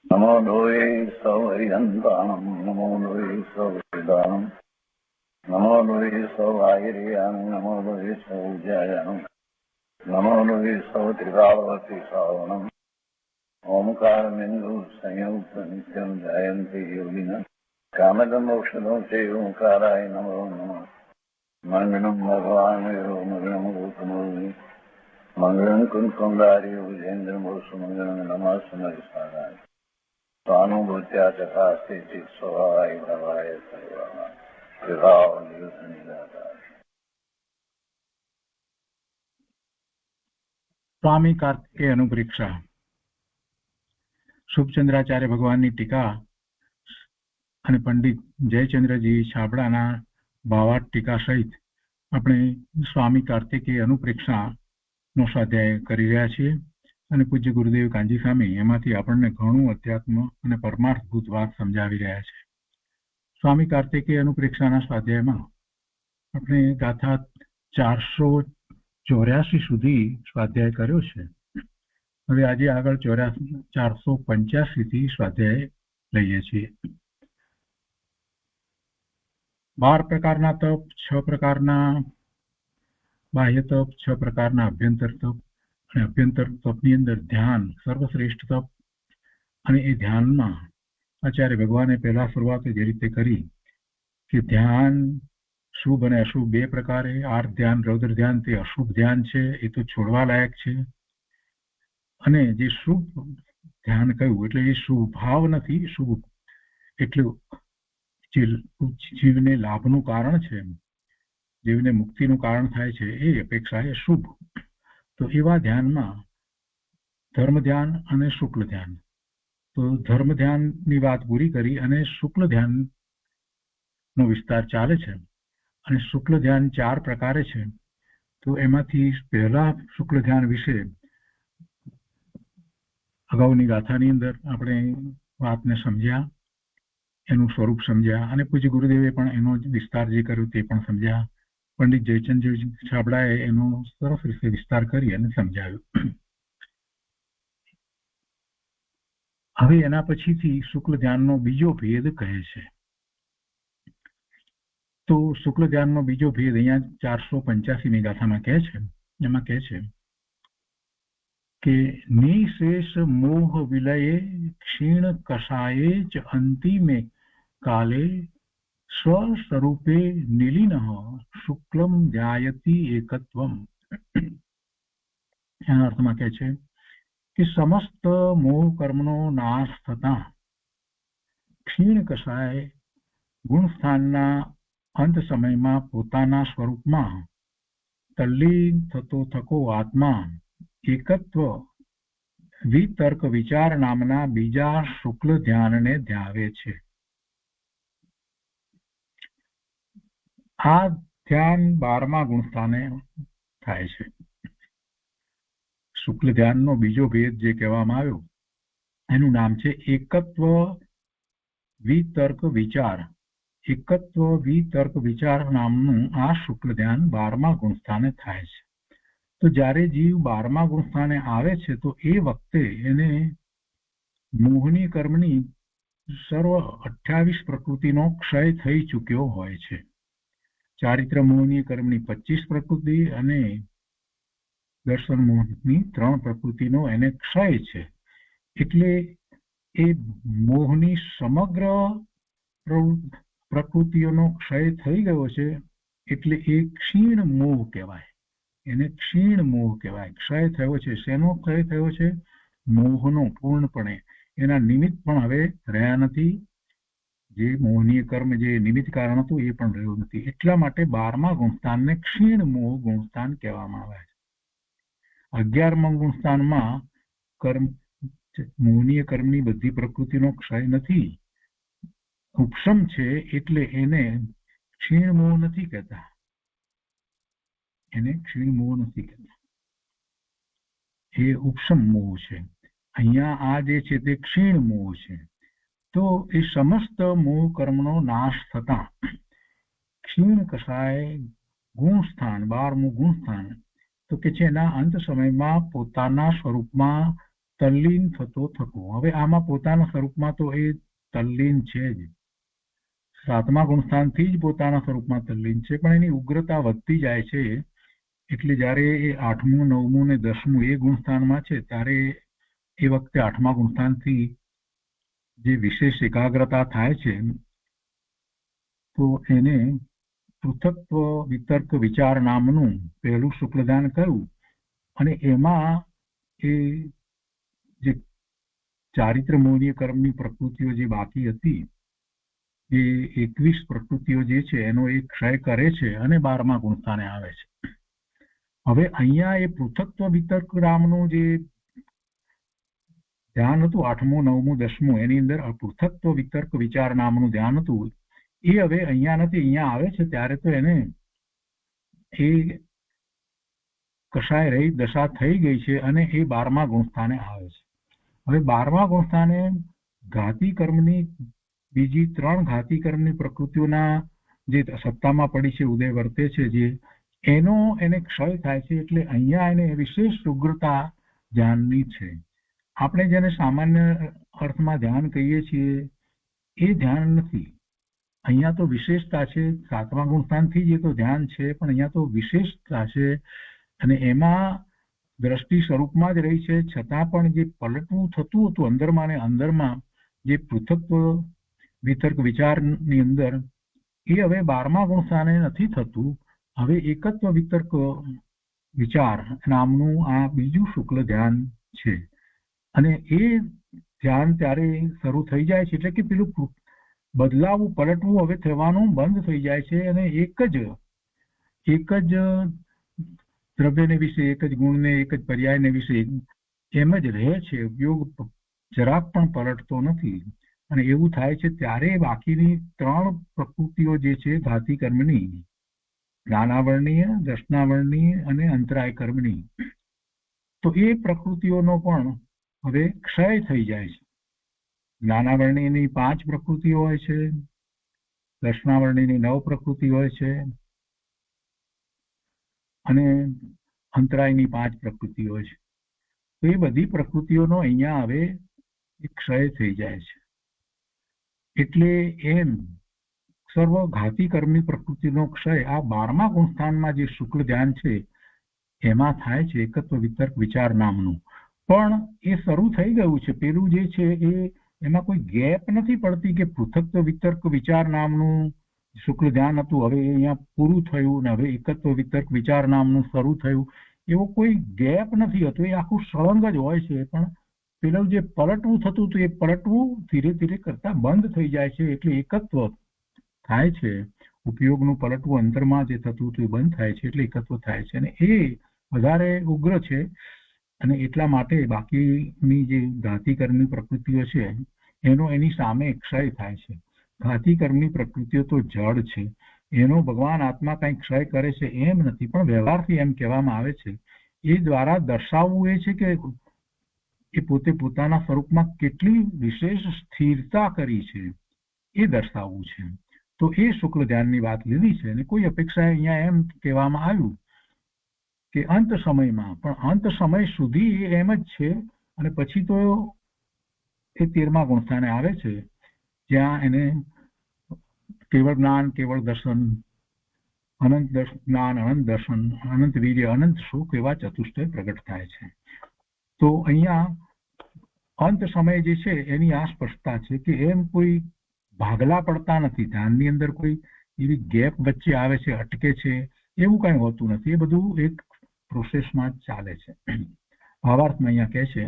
नमो लोये सौहरिहन्ताणं नमो लोये सौहृदानं नमो लोये सौभागिर्यानं नमो लोये सौज्यायानं नमो लोये सौत्रिकावती सावनम् ओंकारमिन्दु संयुक्त नित्यं ध्यायन्ति योगिनः कामदमोक्षदं चैवोंकाराय नमो नमः मङ्गलं भगवान् यो मङ्गलं भूतमोहि मङ्गलं कुञ्कुण्डारि विजेन्द्रमोसुमङ्गलं नमः समरिसाराय स्वानुभूत्या चकास्ते स्वभावाय भवाय सर्वाः स्वामी कार्तिकेय अनुपरीक्षा શુભચંદ્રાચાર્ય ભગવાનની ટીકા અને પંડિત જયચંદ્રજી છાબડાના ભાવાર્થ ટીકા સહિત આપણે સ્વામી કાર્તિકેય અનુપ્રેક્ષાનો સ્વાધ્યાય કરી રહ્યા છીએ અને પૂજ્ય ગુરુદેવ કાંજી સ્વામી એમાંથી આપણને ઘણું અધ્યાત્મ અને પરમાર્થભૂત વાત સમજાવી રહ્યા છે. સ્વામી કાર્તિકેય અનુપ્રેક્ષાના સ્વાધ્યાયમાં આપણે ગાથા 484 સુધી સ્વાધ્યાય કર્યો છે. હવે આજે આગળ 485 થી સ્વાધ્યાય લઈએ છીએ. 12 પ્રકારના તપ, 6 પ્રકારના બાહ્ય તપ, 6 પ્રકારના અભ્યંતર તપ, અને અભ્યંતર તપની અંદર ધ્યાન સર્વશ્રેષ્ઠ તપ. અને એ ધ્યાનમાં આચાર્ય ભગવાને પહેલા શરૂઆત જે રીતે કરી કે ધ્યાન શુભ અને અશુભ બે પ્રકારે, આર્ત ધ્યાન, રૌદ્ર ધ્યાન તે અશુભ ધ્યાન છે, એ તો છોડવા લાયક છે. અને જે શુભ ધ્યાન કહ્યું એટલે એ શુભ ભાવ નથી, શુભ એટલું જે જીવને લાભનું કારણ છે, જીવને મુક્તિનું કારણ થાય છે, એ અપેક્ષાએ શુભ. તો એવા ધ્યાનમાં ધર્મ ધ્યાન અને શુક્લ ધ્યાન. તો ધર્મ ધ્યાનની વાત પૂરી કરી અને શુક્લ ધ્યાનનો વિસ્તાર ચાલે છે. અને શુક્લ ધ્યાન 4 પ્રકારે છે. તો એમાંથી પહેલા શુક્લ ધ્યાન વિશે અગાઉની ગાથાની અંદર આપણે વાતને સમજ્યા, એનું સ્વરૂપ સમજ્યા, અને પૂજ્ય ગુરુદેવે પણ એનો વિસ્તાર જે કર્યો તે પણ સમજ્યા. પંડિત જયચંદ્ર છાબડાએ એનો સરસ રીતે વિસ્તાર કરી અને સમજાવ્યું. હવે એના પછીથી શુક્લ ધ્યાનનો બીજો ભેદ કહે છે. તો શુક્લ ધ્યાનનો બીજો ભેદ અહીંયા 485ની ગાથામાં કહે છે. એમાં કહે છે કે નિશેષ મોહ વિલયે ક્ષીણ કષાયે ચ અંતિમે કાલે સ્વસ્વરૂપે નિલીનઃ શુક્લમ ધ્યાયતિ એકત્વમ. એના અર્થમાં કહે છે કે સમસ્ત મોહ કર્મનો નાશ થતા ક્ષીણ કષાય ગુણસ્થાનના અંત સમયમાં પોતાના સ્વરૂપમાં તલ્લીન થતો થકો આત્મા એકત્વ વિતર્ક વિચાર નામના બીજા શુક્લ ધ્યાનને ધ્યાવે છે. આ ધ્યાન 12મા ગુણસ્થાને થાય છે. શુક્લ ધ્યાનનો બીજો ભેદ જે કહેવામાં આવ્યો એનું નામ છે એકત્વ વિતર્ક વિચાર. એકત્વ વિતર્ક વિચાર નામનું આ શુક્લ ધ્યાન 12મા ગુણસ્થાને થાય છે. તો જ્યારે જીવ 12મા ગુણસ્થાને આવે છે તો એ વખતે એને મોહની કર્મની સર્વ 28 પ્રકૃતિનો ક્ષય થઈ ચૂક્યો હોય છે. ચારિત્ર મોહની કર્મની 25 પ્રકૃતિ અને દર્શન મોહની 3 પ્રકૃતિનો એને ક્ષય છે. એટલે એ મોહની સમગ્ર પ્રકૃતિઓનો ક્ષય થઈ ગયો છે. એટલે એ ક્ષીણ મોહ કહેવાય. એને ક્ષીણ મોહ કહેવાય. ક્ષય થયો છે. શેનો ક્ષય થયો છે? મોહનો પૂર્ણપણે. એના નિમિત્ત પણ હવે રહ્યા નથી. જે મોહનીય કર્મ જે નિમિત્ત કારણ હતું એ પણ રહ્યું નથી. એટલા માટે 12મા ગુણસ્થાનને ક્ષીણ મોહ ગુણસ્થાન કહેવામાં આવે છે. 11મા ગુણસ્થાનમાં કર્મ મોહનીય કર્મની બધી પ્રકૃતિનો ક્ષય નથી, ઉપશમ છે. એટલે એને ક્ષીણ મોહ નથી કહેતા. એને ક્ષીણ મોહ નથી કહેતા. એ ઉપશમ મોહ છે. અહીંયા આ જે છે તે ક્ષીણ મોહ છે. તો એ સમસ્ત મોહ કર્મનો નાશ થતા ક્ષીણ કષાય ગુણસ્થાન 12મું ગુણસ્થાન તો કે છે એના અંત સમયમાં પોતાના સ્વરૂપમાં તલ્લીન થતો થકો. હવે આમાં પોતાના સ્વરૂપમાં તો એ તલ્લીન છે જ, સાતમા ગુણસ્થાનથી જ પોતાના સ્વરૂપમાં તલ્લીન છે, પણ એની ઉગ્રતા વધતી જાય છે. એટલે જ્યારે એ 8મું 9મું ને 10મું એ ગુણસ્થાનમાં છે ત્યારે એ વખતે 8મા ગુણસ્થાનથી જે વિશેષ એકાગ્રતા થાય છે તો એને પૃથક્ત્વ વિતર્ક વિચાર નામનું પહેલું શુક્લદાન કહ્યું. અને એમાં એ જે ચારિત્ર મૌલ્ય કર્મની પ્રકૃતિઓ જે બાકી હતી એ 21 પ્રકૃતિઓ જે છે એનો એ ક્ષય કરે છે અને 12મા ગુણસ્થાને આવે છે. હવે અહીંયા એ પૃથક્ત્વ વિતર્ક નામનું જે ધ્યાન હતું 8મું 9મું 10મું એની અંદર પૃથક્ત્વ વિતર્ક વિચાર નામનું ધ્યાન હતું એ હવે અહીંયા નથી. અહીંયા આવે છે ત્યારે તો એને એ કશાય રહી દશા થઈ ગઈ છે અને એ 12મા ગુણસ્થાને આવે છે. હવે 12મા ગુણસ્થાને ઘાતી કર્મની બીજી 3 ઘાતી કર્મની પ્રકૃતિઓના જે સત્તામાં પડી છે ઉદય વર્તે છે જે એનો એને ક્ષય થાય છે. એટલે અહીંયા એને વિશેષ ઉગ્રતા ધ્યાનની છે. આપણે જેને સામાન્ય અર્થમાં ધ્યાન કહીએ છીએ એ ધ્યાન નથી. અહીંયા તો વિશેષતા છે. 7મા ગુણસ્થાનથી જ એ તો ધ્યાન છે, પણ અહીંયા તો વિશેષતા છે અને એમાં દ્રષ્ટિ સ્વરૂપમાં જ રહી છે. છતાં પણ જે પલટવું થતું હતું અંદરમાં ને અંદરમાં જે પૃથક્ત્વ વિતર્ક વિચારની અંદર એ હવે 12મા ગુણસ્થાને નથી થતું. હવે એકત્વ વિતર્ક વિચાર નામનું આ બીજું શુક્લ ધ્યાન છે અને એ ધ્યાન ત્યારે શરૂ થઈ જાય છે એટલે કે પેલું બદલાવું પલટવું હવે થવાનું બંધ થઈ જાય છે અને એક જ દ્રવ્યને વિશે, એક જ ગુણને, એક જ પર્યાયને વિશે એમ જ રહે છે. ઉપયોગ જરાક પણ પલટતો નથી. અને એવું થાય છે ત્યારે બાકીની 3 પ્રકૃતિઓ જે છે ઘાતી કર્મની, જ્ઞાનાવરણીય, દર્શનાવરણીય અને અંતરાય કર્મની, તો એ પ્રકૃતિઓનો પણ હવે ક્ષય થઈ જાય છે. જ્ઞાનાવરણીયની 5 પ્રકૃતિઓ હોય છે, દર્શનાવરણીયની 9 પ્રકૃતિ હોય છે અને અંતરાયની 5 પ્રકૃતિ હોય છે. તો એ બધી પ્રકૃતિઓનો અહીંયા હવે ક્ષય થઈ જાય છે. એટલે એમ સર્વ ઘાતી કર્મની પ્રકૃતિનો ક્ષય આ 12મા ગુણસ્થાનમાં જે શુક્લ ધ્યાન છે એમાં થાય છે એકત્વ વિતર્ક વિચાર નામનું. પણ એ શરૂ થઈ ગયું છે. પેલું જે છે એ એમાં કોઈ ગેપ નથી પડતી કે પૃથક્ત્વ વિતર્ક વિચાર નામનું શુક્લ ધ્યાન હતું હવે અહીંયા પૂરું થયું ને હવે એકત્વ વિતર્ક વિચાર નામનું શરૂ થયું. એવો કોઈ ગેપ નથી હોતો. એ આખું સળંગ જ હોય છે. પણ પેલું જે પલટવું થતું હતું એ પલટવું ધીરે ધીરે કરતા બંધ થઈ જાય છે. એટલે એકત્વ થાય છે. ઉપયોગનું પલટવું અંતરમાં જે થતું હતું એ બંધ થાય છે એટલે એકત્વ થાય છે અને એ વધારે ઉગ્ર છે. અને એટલા માટે બાકીની જે ઘાતી કર્મની પ્રકૃતિઓ છે એનો એની સામે ક્ષય થાય છે. ઘાતી કર્મની પ્રકૃતિઓ તો જડ છે, એનો ભગવાન આત્મા કંઈ ક્ષય કરે છે એમ નથી, પણ વ્યવહારથી એમ કહેવામાં આવે છે. એ દ્વારા દર્શાવવું એ છે કે એ પોતે પોતાના સ્વરૂપમાં કેટલી વિશેષ સ્થિરતા કરી છે એ દર્શાવવું છે. તો એ શુક્લ ધ્યાનની વાત લીધી છે અને કોઈ અપેક્ષા અહીંયા એમ કહેવામાં આવ્યું કે અંત સમયમાં, પણ અંત સમય સુધી એમ જ છે અને પછી તો એ 13મા ગુણસ્થાને આવે છે જ્યાં એને કેવળ જ્ઞાન, કેવળ દર્શન, અનંત જ્ઞાન, અનંત દર્શન, અનંત વીર્ય, અનંત સુખ એવા ચતુષ્ટય પ્રગટ થાય છે. તો અહીંયા અંત સમય જે છે એની આ સ્પષ્ટતા છે કે એમ કોઈ ભાગલા પડતા નથી. ધ્યાનની અંદર કોઈ એવી ગેપ વચ્ચે આવે છે, અટકે છે, એવું કઈ હોતું નથી. એ બધું એક પ્રોસેસમાં જ ચાલે છે. ભાવાર્થમાં અહીંયા કહે છે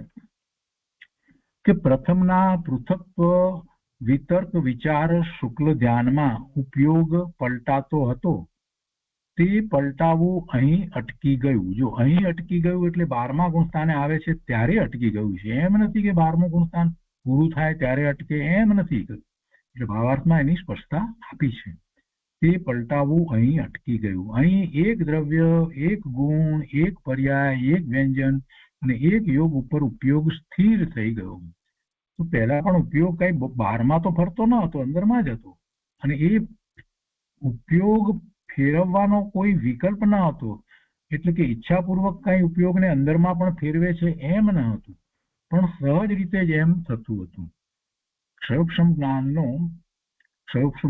કે પ્રથમના પૃથક્ત્વ વિતર્ક વિચાર શુક્લ ધ્યાનમાં ઉપયોગ પલટાતો હતો તે પલટાવું અહીં અટકી ગયું. જો અહીં અટકી ગયું એટલે 12મા ગુણસ્થાને આવે છે ત્યારે અટકી ગયું છે. એમ નથી કે 12મું ગુણસ્થાન પૂરું થાય ત્યારે અટકે, એમ નથી. એટલે ભાવાર્થમાં એની સ્પષ્ટતા આપી છે. તે પલટાવું અહીં અટકી ગયું. અહીં એક દ્રવ્ય, એક ગુણ, એક પર્યાય, એક વ્યંજન અને એક યોગ ઉપર ઉપયોગ સ્થિર થઈ ગયો. તો પહેલા પણ ઉપયોગ કઈ બહારમાં તો ફરતો ન હતો, અંદરમાં જ હતો અને એ ઉપયોગ ફેરવવાનો કોઈ વિકલ્પ ન હતો. એટલે કે ઈચ્છાપૂર્વક કઈ ઉપયોગને અંદરમાં પણ ફેરવે છે એમ ન હતું. પણ સહજ રીતે જ એમ થતું હતું. ક્ષયોક્ષમ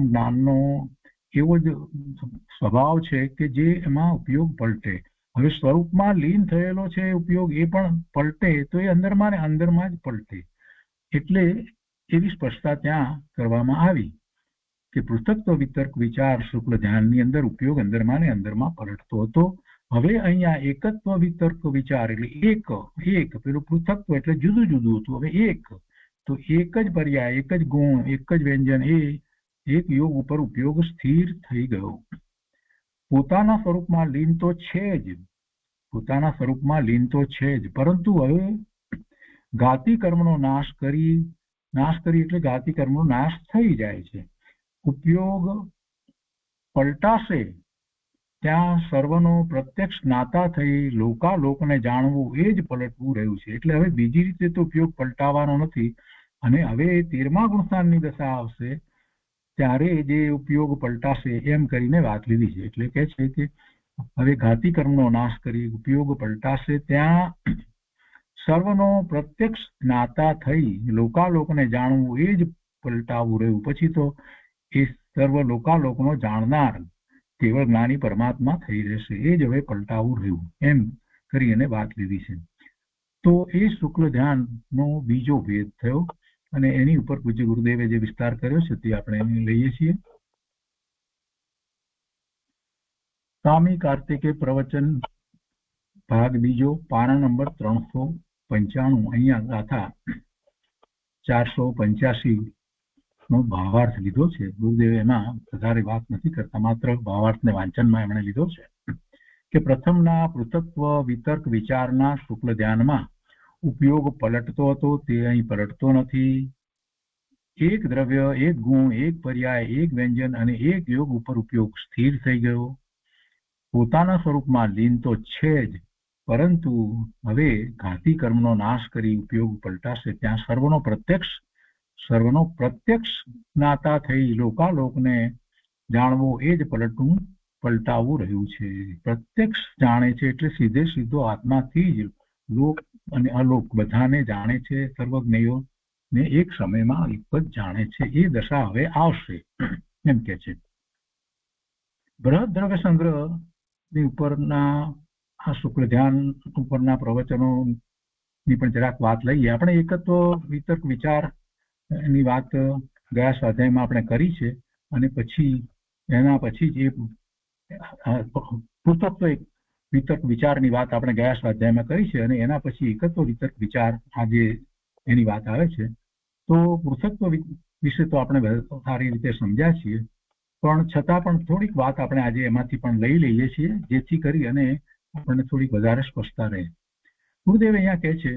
જ્ઞાનનો એવો જ સ્વભાવ છે કે જે એમાં ઉપયોગ પલટે. હવે સ્વરૂપમાં લીન થયેલો છે ઉપયોગ, એ પણ પલટે તો એ અંદરમાં ને અંદરમાં જ પલટે. એટલે એવી સ્પષ્ટતા ત્યાં કરવામાં આવી કે પૃથક્ત્વ વિતર્ક વિચાર શુક્લ ધ્યાનની અંદર ઉપયોગ અંદરમાં ને અંદરમાં પલટતો હતો. હવે અહીંયા એકત્વ વિતર્ક વિચાર એટલે એક પેલું પૃથક્ત્વ એટલે જુદું જુદું હતું. હવે એક તો એક જ પર્યાય, એક જ ગુણ, એક જ વ્યંજન, એ એક યોગ ઉપર ઉપયોગ સ્થિર થઈ ગયો. પોતાના સ્વરૂપમાં લીન તો છે જ, પોતાના સ્વરૂપમાં લીન તો છે જ, પરંતુ હવે ઘાતી કર્મનો નાશ કરી એટલે ઘાતી કર્મનો નાશ થઈ જાય છે. ઉપયોગ પલટાશે ત્યાં સર્વનો પ્રત્યક્ષ જ્ઞાતા થઈ લોકાલોકને જાણવું એ જ પલટવું રહ્યું છે. એટલે હવે બીજી રીતે તો ઉપયોગ પલટાવાનો નથી. અને હવે 13મા ગુણસ્થાનની દશા આવશે ત્યારે જે ઉપયોગ પલટાશે એમ કરીને વાત લીધી છે. એટલે કે છે કે હવે ઘાતી કર્મનો નાશ કરી ઉપયોગ પલટાશે ત્યાં સર્વનો પ્રત્યક્ષ જ્ઞાતા થઈ લોકાલોકને જાણવું એ જ પલટાવું રહ્યું. પછી તો એ સર્વ લોકાલોકનો જાણનાર કેવળ જ્ઞાની પરમાત્મા થઈ રહેશે. એ જ હવે પલટાવું રહ્યું એમ કરી અને વાત લીધી છે. તો એ શુક્લ ધ્યાનનો બીજો ભેદ થયો અને એની ઉપર પૂજ્ય ગુરુદેવે જે વિસ્તાર કર્યો છે તે આપણે લઈએ છીએ. સ્વામી કાર્તિકે પ્રવચન ભાગ બીજો, પાના નંબર 395. અહીંયા ગાથા 485 નો ભાવાર્થ લીધો છે. ગુરુદેવે એમાં વધારે વાત નથી કરતા, માત્ર ભાવાર્થને વાંચનમાં એમણે લીધો છે કે પ્રથમના પૃથક્ત્વ વિતર્ક વિચારના શુક્લ ધ્યાનમાં ઉપયોગ પલટતો હતો તે અહીં પલટતો નથી. એક દ્રવ્ય, એક ગુણ, એક પર્યાય, એક વ્યંજન અને એક યોગ ઉપર ઉપયોગ સ્થિર થઈ ગયો. પોતાના સ્વરૂપમાં લીન તો છે જ, પરંતુ હવે ઘાતી કર્મનો નાશ કરી ઉપયોગ પલટાશે ત્યાં સર્વનો પ્રત્યક્ષ જ્ઞાતા થઈ લોકાલોકને જાણવો એ જ પલટાવું રહ્યું છે. પ્રત્યક્ષ જાણે છે એટલે સીધે સીધો આત્માથી જ લોક અને અલોક બધાને જાણે છે. સર્વજ્ઞેયો ને એક સમયમાં એક જ જાણે છે. એ દશા હવે આવશે એમ કે છે. બૃહદ દ્રવ્ય સંગ્રહ ની ઉપરના આ શુક્લ ધ્યાન ઉપરના પ્રવચનો ની પણ જરાક વાત લઈએ. આપણે એકત્વ વિતર્ક વિચાર ની વાત ગયા સ્વાધ્યાયમાં આપણે કરી છે અને પછી એના પછી જ એ પૃથક્ત્વ વિતર્ક વિચારની વાત આપણે ગયા સ્વાધ્યાયમાં કરી છે અને એના પછી એકત્વ વિતર્ક વિચાર આજે એની વાત આવે છે. તો પૃથક્ત્વ વિશે તો આપણે સારી રીતે સમજ્યા છીએ, પણ છતાં પણ થોડીક વાત આપણે આજે એમાંથી પણ લઈ લઈએ છીએ જેથી કરી અને આપણને થોડીક વધારે સ્પષ્ટતા રહે. ગુરુદેવ અહીંયા કહે છે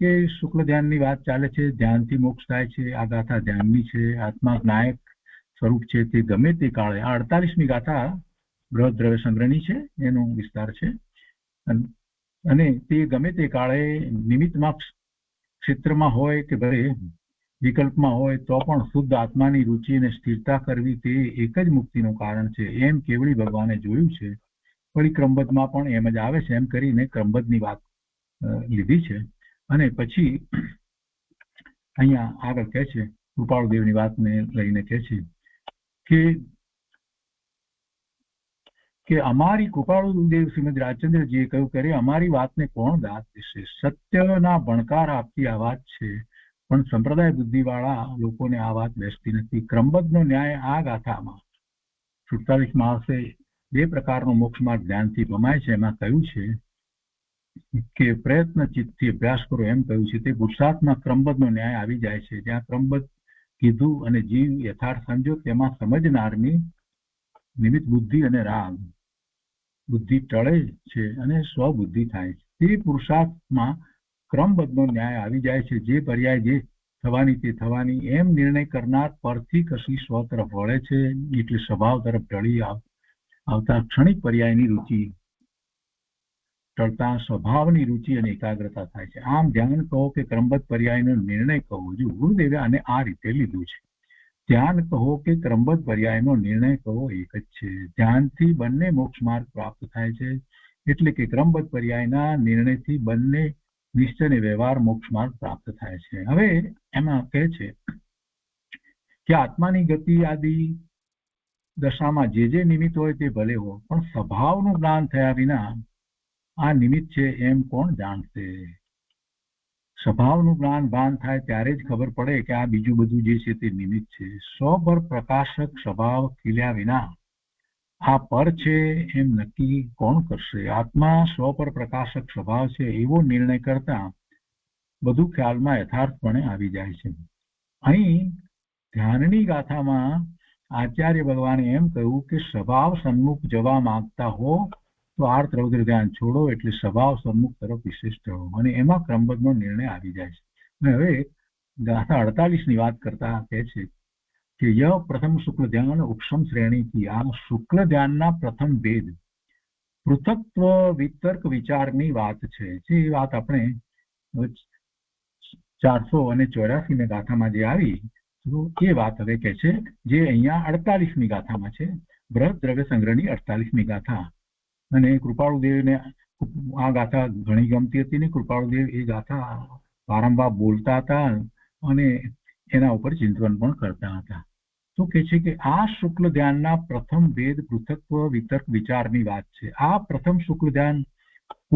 કે શુક્લ ધ્યાનની વાત ચાલે છે, ધ્યાનથી મોક્ષ થાય છે. આ ગાથા ધ્યાનની છે. આત્મા નાયક સ્વરૂપ છે તે ગમે તે કાળે, આ 48મી ગાથા બૃહદ દ્રવ્ય સંગ્રહની છે, એનો વિસ્તાર છે. અને તે ગમે તે કાળે નિમિત્તમાં ક્ષેત્રમાં હોય કે ભલે વિકલ્પમાં હોય તો પણ શુદ્ધ આત્માની રુચિ અને સ્થિરતા કરવી તે એક જ મુક્તિનું કારણ છે એમ કેવળી ભગવાને જોયું છે. વળી ક્રમબદ્ધમાં પણ એમ જ આવે છે. એમ કરીને ક્રમબદ્ધની વાત લીધી છે. અને પછી અહીંયા આગળ કહે છે, કૃપાળુદેવની વાતને લઈને કહે છે કે અમારી કૃપાળુદેવ શ્રીમદ રાજચંદ્રજીએ કહ્યું કરે અમારી વાતને કોણ દાદ દેશે? સત્યના ભણકાર આપતી આ વાત છે, પણ સંપ્રદાય બુદ્ધિવાળા લોકોને આ વાત બેસતી નથી. ક્રમબદ્ધનો ન્યાય આ ગાથામાં 47માં આવશે. 2 પ્રકારનો મોક્ષ માર્ગ ધ્યાનથી પમાય છે. એમાં કહ્યું છે કે પ્રયત્ન ચિત્તથી અભ્યાસ કરો એમ કહ્યું છે. તે પુરુષાર્થમાં ક્રમબદ્ધનો ન્યાય આવી જાય છે. જ્યાં ક્રમબદ્ધ કીધું અને જીવ યથાર્થ સમજો તેમાં સમજનારની નિમિત્ત બુદ્ધિ અને રાગ બુદ્ધિ ટળે છે અને સ્વબુદ્ધિ થાય છે. તે પુરુષાર્થમાં ક્રમબદ્ધનો ન્યાય આવી જાય છે. જે પર્યાય જે થવાની તે થવાની એમ નિર્ણય કરનાર પરથી કશી સ્વ તરફ વળે છે, એટલે સ્વભાવ તરફ ઢળી આવતા ક્ષણિક પર્યાયની રુચિ ટળતા સ્વભાવની રુચિ અને એકાગ્રતા થાય છે. આમ ધ્યાન કહો કે ક્રમબદ્ધ પર્યાયનો નિર્ણય કહો. જો ગુરુદેવે આને આ રીતે લીધું છે. ધ્યાન કહો કે ક્રમબદ્ધ પર્યાયનો નિર્ણય કહો એક જ છે. ધ્યાનથી બંને મોક્ષ માર્ગ પ્રાપ્ત થાય છે. એટલે કે ક્રમબદ્ધ પર્યાયના નિર્ણયથી બંને નિશ્ચય ને વ્યવહાર મોક્ષ માર્ગ પ્રાપ્ત થાય છે. હવે એમાં કહે છે કે આત્માની ગતિ આદિ દશામાં જે નિમિત્ત હોય તે ભલે હોય, પણ સ્વભાવનું જ્ઞાન થયા વિના આ નિમિત્ત છે એમ કોણ જાણશે? સ્વભાવનું જ્ઞાન ભાન થાય ત્યારે જ ખબર પડે કે આ બીજું બધું જે છે તે નિમિત્ત છે. સ્વપર પ્રકાશક સ્વભાવ ખીલ્યા વિના આ પર છે એમ નક્કી કોણ કરશે? આત્મા સ્વપર પ્રકાશક સ્વભાવ છે એવો નિર્ણય કરતા બધું ખ્યાલમાં યથાર્થપણે આવી જાય છે. અહીં ધ્યાનની ગાથામાં આચાર્ય ભગવાને એમ કહ્યું કે સ્વભાવ સન્મુખ જવા માંગતા હો તો આર્ત રૌદ્ર ધ્યાન છોડો, એટલે સ્વભાવ સન્મુખ તરફ વિશેષ રહો, અને એમાં ક્રમબદ્ધનો નિર્ણય આવી જાય છે. અને હવે ગાથા 48 ની વાત કરતા કહે છે કે ય પ્રથમ શુક્લ ધ્યાન ઉપશમ શ્રેણીથી, આ શુક્લ ધ્યાનના પ્રથમ ભેદ પૃથક્ત્વ વિતર્ક વિચારની વાત છે. જે વાત આપણે 484 ગાથામાં જે આવી એ વાત હવે કે છે, જે અહીંયા 48મી ગાથામાં છે. બૃહદ દ્રવ્ય સંગ્રહની 48મી ગાથા. અને કૃપાળુદેવને આ ગાથા ઘણી ગમતી હતી ને કૃપાળુદેવ એ ગાથા વારંવાર બોલતા હતા અને એના ઉપર ચિંતન પણ કરતા હતા. તો કે છે કે આ શુક્લ ધ્યાનના પ્રથમ ભેદ પૃથક્ત્વ વિતર્ક વિચારની વાત છે. આ પ્રથમ શુક્લ ધ્યાન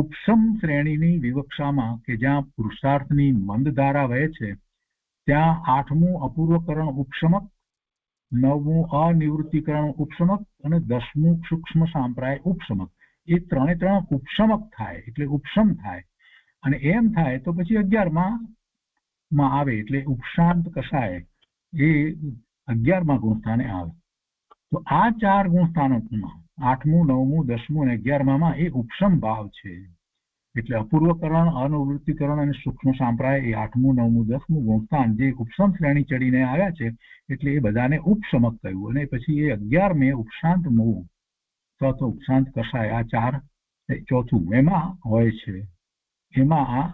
ઉપશમ શ્રેણીની વિવક્ષામાં, કે જ્યાં પુરુષાર્થની મંદ ધારા વહે છે, ત્યાં 8મું અપૂર્વકરણ ઉપશમક, 9મું અનિવૃત્તિકરણ ઉપશમક અને 10મું સૂક્ષ્મ સાંપ્રાય ઉપશમક, એ ત્રણે ત્રણ ઉપશમક થાય એટલે ઉપશમ થાય. અને એમ થાય તો પછી 11માં આવે એટલે ઉપશાંત કષાય, એ 11મા ગુણસ્થાને આવે. તો આ 4 ગુણસ્થાનોમાં 8મું, 9મું, 10મું અને 11માં એ ઉપશમ ભાવ છે. એટલે અપૂર્વકરણ, અનિવૃત્તિકરણ અને સૂક્ષ્મ સાંપ્રાય એ 8મું, 9મું, 10મું ગુણસ્થાન જે ઉપશમ શ્રેણી ચડીને આવ્યા છે, એટલે એ બધાને ઉપશમક કહ્યું. અને પછી એ 11મે ઉપશાંત મોહ, ચોથો ઉપશાંત કષાય, આ 4 ચોથું એમાં હોય છે. એમાં આ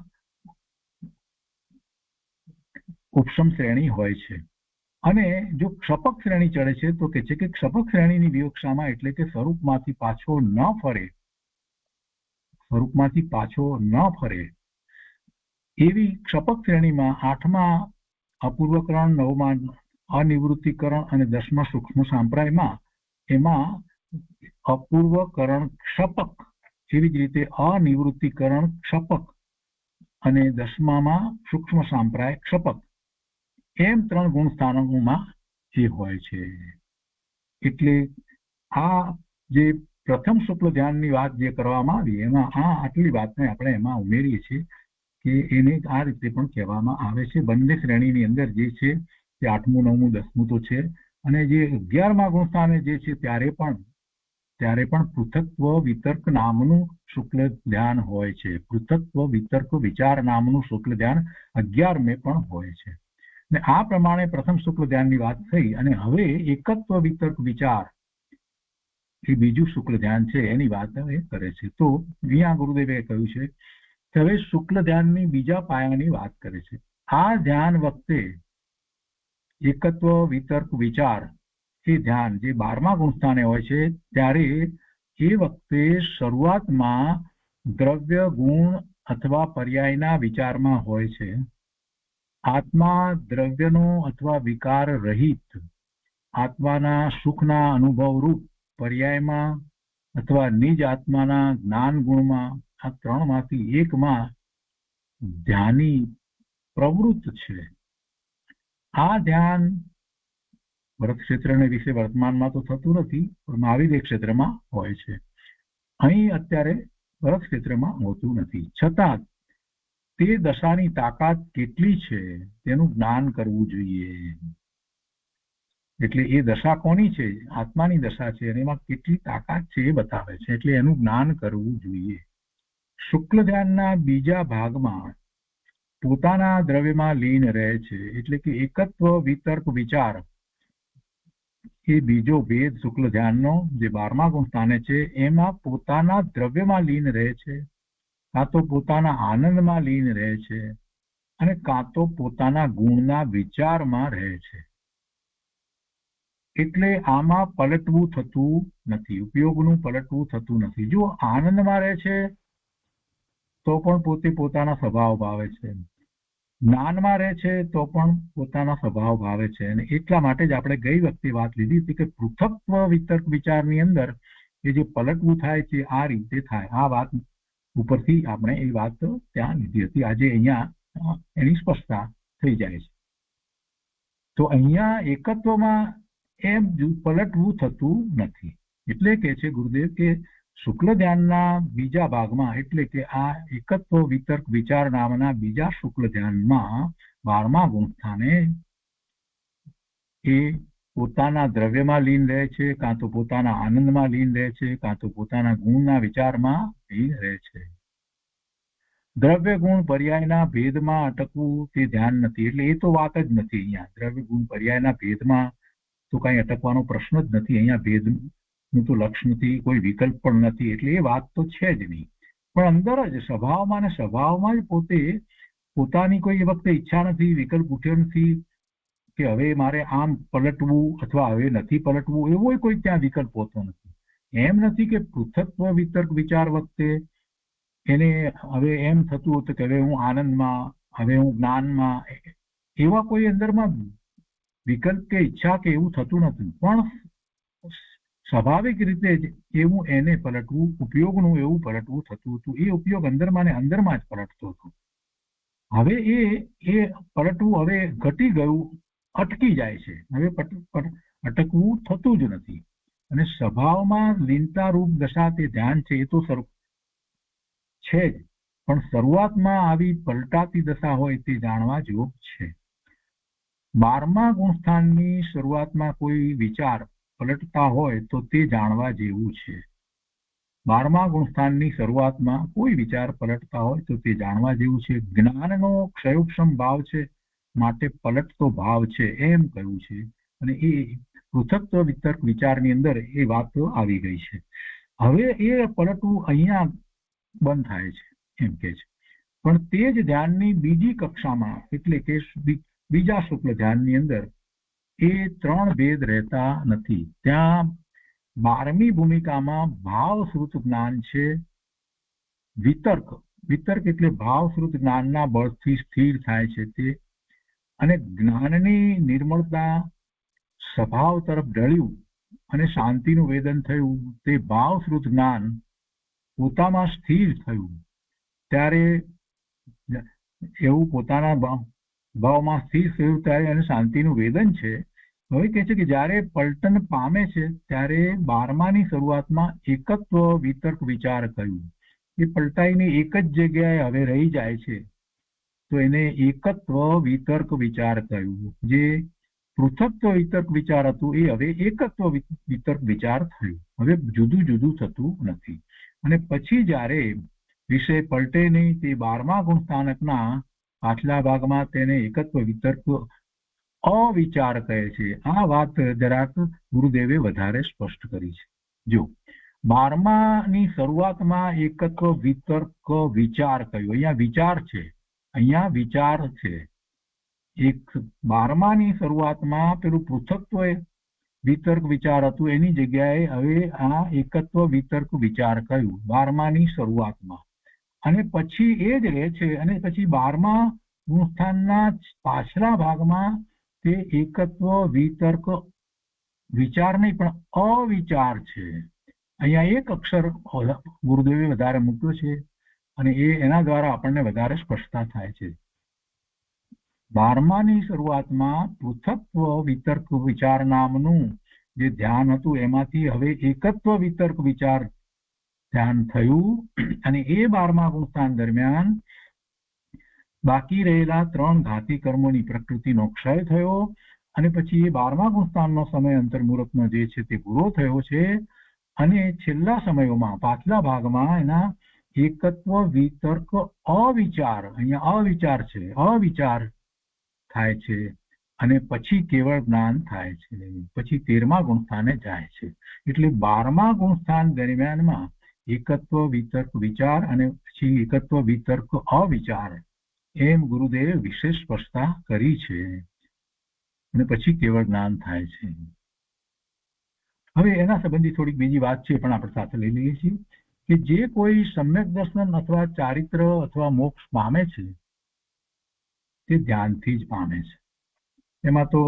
ઉપશમ શ્રેણી હોય છે. અને જો ક્ષપક શ્રેણી ચડે છે તો કે છે કે ક્ષપક શ્રેણીની વિવક્ષામાં, એટલે કે સ્વરૂપમાંથી પાછો ન ફરે એવી ક્ષપક શ્રેણીમાં 8મા અપૂર્વકરણ, 9મા અનિવૃત્તિકરણ અને 10મા સૂક્ષ્મ સાંપ્રાયમાં એમાં અપૂર્વકરણ ક્ષપક, એવી જ રીતે અનિવૃત્તિકરણ ક્ષપક અને 10માં સૂક્ષ્મ સાંપ્રાય ક્ષપક, એમ 3 ગુણસ્થાનોમાં એ હોય છે. એટલે આ જે પ્રથમ શુક્લ ધ્યાનની વાત જે કરવામાં આવી એમાં આટલી વાતને આપણે એમાં ઉમેરીએ છીએ કે એને આ રીતે પણ કહેવામાં આવે છે. બંને શ્રેણીની અંદર જે છે તે 8મું, 9મું, 10મું તો છે, અને જે 11મા ગુણસ્થાને જે છે ત્યારે પણ પૃથક્ત્વ વિતર્ક નામનું શુક્લ ધ્યાન હોય છે. પૃથક્ત્વ વિતર્ક વિચાર નામનું શુક્લ ધ્યાન 11મે પણ હોય છે. ને આ પ્રમાણે પ્રથમ શુક્લ ધ્યાનની વાત થઈ, અને હવે એકત્વ વિતર્ક વિચાર એ બીજું શુક્લ ધ્યાન છે એની વાત એ કરે છે. તો અહીંયા ગુરુદેવે કહ્યું છે કે હવે શુક્લ ધ્યાનની બીજા પાયાની વાત કરે છે. આ ધ્યાન વખતે એકત્વ વિતર્ક વિચાર એ ધ્યાન જે 12મા ગુણસ્થાને હોય છે, ત્યારે એ વખતે શરૂઆતમાં દ્રવ્ય, ગુણ અથવા પર્યાયના વિચારમાં હોય છે. આત્મા દ્રવ્યનો અથવા વિકાર રહિત આત્માના સુખના અનુભવ રૂપ પર્યાયમાં અથવા નિજ આત્માના જ્ઞાન ગુણમાં, આ 3માંથી એકમાં ધ્યાની પ્રવૃત્ત છે. આ ધ્યાન ભરત ક્ષેત્રને વિશે વર્તમાનમાં તો થતું નથી, પણ મહાવીર ક્ષેત્રમાં હોય છે. અહીં અત્યારે ભરત ક્ષેત્રમાં હોતું નથી. છતાં તે દશાની તાકાત કેટલી છે તેનું જ્ઞાન કરવું જોઈએ. એટલે એ દશા કોની છે? આત્માની દશા છે, અને એમાં કેટલી તાકાત છે એ બતાવે છે. એટલે એનું જ્ઞાન કરવું જોઈએ. શુક્લ ધ્યાનના બીજા ભાગમાં પોતાના દ્રવ્યમાં લીન રહે છે. એટલે કે એકત્વ વિતર્ક વિચાર એ બીજો ભેદ શુક્લ ધ્યાનનો જે 12મા ગુણસ્થાને છે, એમાં પોતાના દ્રવ્યમાં લીન રહે છે, કાં તો પોતાના આનંદમાં લીન રહે છે, અને કાં તો પોતાના ગુણના વિચારમાં રહે છે. એટલે આમાં પલટવું થતું નથી, ઉપયોગનું પલટવું થતું નથી. જો આનંદમાં રહે છે તો પણ પોતે પોતાના સ્વભાવ ભાવે છે, જ્ઞાનમાં રહે છે તો પણ પોતાના સ્વભાવ ભાવે છે. અને એટલા માટે જ આપણે ગઈ વખતે વાત લીધી હતી કે પૃથક્ત્વ વિતર્ક વિચારની અંદર એ જે પલટવું થાય છે આ રીતે થાય. આ વાત ઉપરથી આપણે એ વાત ત્યાં લીધી હતી. આજે અહીંયા એની સ્પષ્ટતા થઈ જાય છે. તો અહીંયા એકત્વમાં એમ પલટવું થતું નથી. એટલે કે છે ગુરુદેવ કે શુક્લ ધ્યાનના બીજા ભાગમાં, એટલે કે આ એકત્વ વિતર્ક વિચાર નામના બીજા શુક્લ ધ્યાનમાં 12મા ગુણ સ્થાને એ પોતાના દ્રવ્યમાં લીન રહે છે, કાં તો પોતાના આનંદમાં લીન રહે છે, કાં તો પોતાના ગુણના વિચારમાં લીન રહે છે. દ્રવ્ય ગુણ પર્યાયના ભેદમાં અટકવું તે ધ્યાન નથી. એટલે એ તો વાત જ નથી. અહીંયા દ્રવ્ય ગુણ પર્યાયના ભેદમાં તો કઈ અટકવાનો પ્રશ્ન જ નથી. અહીંયા ભેદનું તો લક્ષ નથી, કોઈ વિકલ્પ પણ નથી. એટલે એ વાત તો છે જ નહીં. પણ અંદર જ સ્વભાવમાં ને સ્વભાવમાં જ પોતે પોતાની કોઈ વખતે ઈચ્છા નથી, વિકલ્પ ઉઠ્યો નથી કે હવે મારે આમ પલટવું અથવા હવે નથી પલટવું, એવો કોઈ ત્યાં વિકલ્પ હોતો નથી. એમ નથી કે પૃથક્ત્વ વિતર્ક વિચાર વખતે એને હવે એમ થતું હતું કે હવે હું આનંદમાં, હવે હું જ્ઞાનમાં, એવા કોઈ અંદરમાં વિકલ્પ કે ઈચ્છા કે એવું થતું નથી. પણ સ્વાભાવિક રીતે જ એવું એને પલટવું, ઉપયોગનું એવું પલટવું થતું હતું. એ ઉપયોગ અંદરમાં ને અંદરમાં જ પલટતો હતો. હવે એ પલટવું હવે ઘટી ગયું, અટકી જાય છે. હવે અટકવું થતું જ નથી. અને સ્વભાવમાં લીનતા રૂપ દશા તે ધ્યાન છે એ તો છે જ, પણ શરૂઆતમાં આવી પલટાતી દશા હોય તે જાણવા યોગ છે. 12મા ગુણસ્થાનની શરૂઆતમાં કોઈ વિચાર પલટતા હોય તો તે જાણવા જેવું છે. 12મા ગુણસ્થાનની શરૂઆતમાં કોઈ વિચાર પલટતા હોય તો તે જાણવા જેવું છે. જ્ઞાનનો ક્ષયોક્ષમ ભાવ છે, માટે પલટતો ભાવ છે એમ કહ્યું છે. અને એ પૃથક્ત્વ વિતર્ક વિચારની અંદર એ વાત આવી ગઈ છે. હવે એ પલટવું અહીંયા બંધ થાય છે એમ કે છે. પણ તે જ ધ્યાનની બીજી કક્ષામાં, એટલે કે બીજા શુક્લ ધ્યાનની અંદર એ 3 ભેદ રહેતા નથી. ત્યાં 12મી ભૂમિકામાં ભાવશ્રુત જ્ઞાન છે. વિતર્ક, વિતર્ક એટલે ભાવશ્રુત જ્ઞાનના બળથી સ્થિર થાય છે તે. અને જ્ઞાનની નિર્મળતા સ્વભાવ તરફ ઢળ્યું અને શાંતિનું વેદન થયું. તે ભાવશ્રુત જ્ઞાન પોતામાં સ્થિર થયું ત્યારે, એવું પોતાના ભાવમાં સ્થિર થયું ત્યારે અને શાંતિનું વેદન છે. હવે કહે છે કે જ્યારે પલટન પામે છે ત્યારે 12માની શરૂઆતમાં એકત્વ વિતર્ક વિચાર કહ્યું. એ પલટાઈને એક જ જગ્યાએ હવે રહી જાય છે તો એને એકત્વ વિતર્ક વિચાર કહ્યું. જે પૃથક્ત્વ વિતર્ક વિચાર હતું એ હવે એકત્વ વિતર્ક વિચાર થયું. હવે જુદું જુદું થતું નથી. અને પછી જ્યારે વિષય પલટે નહીં, તે 12મા ગુણસ્થાનકના પાછલા ભાગમાં તેને એકત્વ વિતર્ક અવિચાર કહે છે. આ વાત જરાક ગુરુદેવે વધારે સ્પષ્ટ કરી છે. જો 12માની શરૂઆતમાં એકત્વ વિતર્ક વિચાર કહ્યું, અહીંયા વિચાર છે, અહીંયા વિચાર છે. 12માની શરૂઆતમાં પેલું પૃથક્ત્વ વિતર્ક વિચાર હતું, એની જગ્યાએ હવે આ એકત્વ વિતર્ક વિચાર કહ્યું 12માની શરૂઆતમાં. અને પછી એ જ રહે છે. અને પછી 12મા ગુણસ્થાનના પાછલા ભાગમાં તે એકત્વ વિતર્ક વિચાર નહીં પણ અવિચાર છે. અહીંયા એક અક્ષર ગુરુદેવે વધારે મૂક્યો છે અને એના દ્વારા આપણને વધારે સ્પષ્ટતા થાય છે. 12માની શરૂઆતમાં પૃથક્ત્વ વિતર્ક વિચાર નામનું જે ધ્યાન હતું એમાંથી હવે એકત્વ વિતર્ક વિચાર ધ્યાન થયું. અને એ 12મા ગુણસ્થાન દરમિયાન બાકી રહેલા 3 ઘાતી કર્મોની પ્રકૃતિનો ક્ષય થયો. અને પછી એ 12મા ગુણસ્થાનનો સમય અંતર્મુહૂર્તનો જે છે તે પૂરો થયો છે. અને છેલ્લા સમયોમાં પાછલા ભાગમાં એના એકત્વ વિતર્ક અવિચાર, અહીંયા અવિચાર છે, અવિચાર થાય છે. અને પછી કેવળ જ્ઞાન થાય છે. પછી 13મા ગુણસ્થાને જાય છે. એટલે 12મા ગુણસ્થાન દરમિયાનમાં એકત્વ વિતર્ક વિચાર અને પછી એકત્વ વિતર્ક અવિચાર એમ ગુરુદેવે વિશેષ સ્પષ્ટતા કરી છે. અને પછી કેવળ જ્ઞાન થાય છે. હવે એના સંબંધી થોડીક બીજી વાત છે પણ આપણે સાથે લઈ લઈએ છીએ કે જે કોઈ સમ્યક દર્શન અથવા ચારિત્ર અથવા મોક્ષ પામે છે તે ધ્યાનથી જ પામે છે. એમાં તો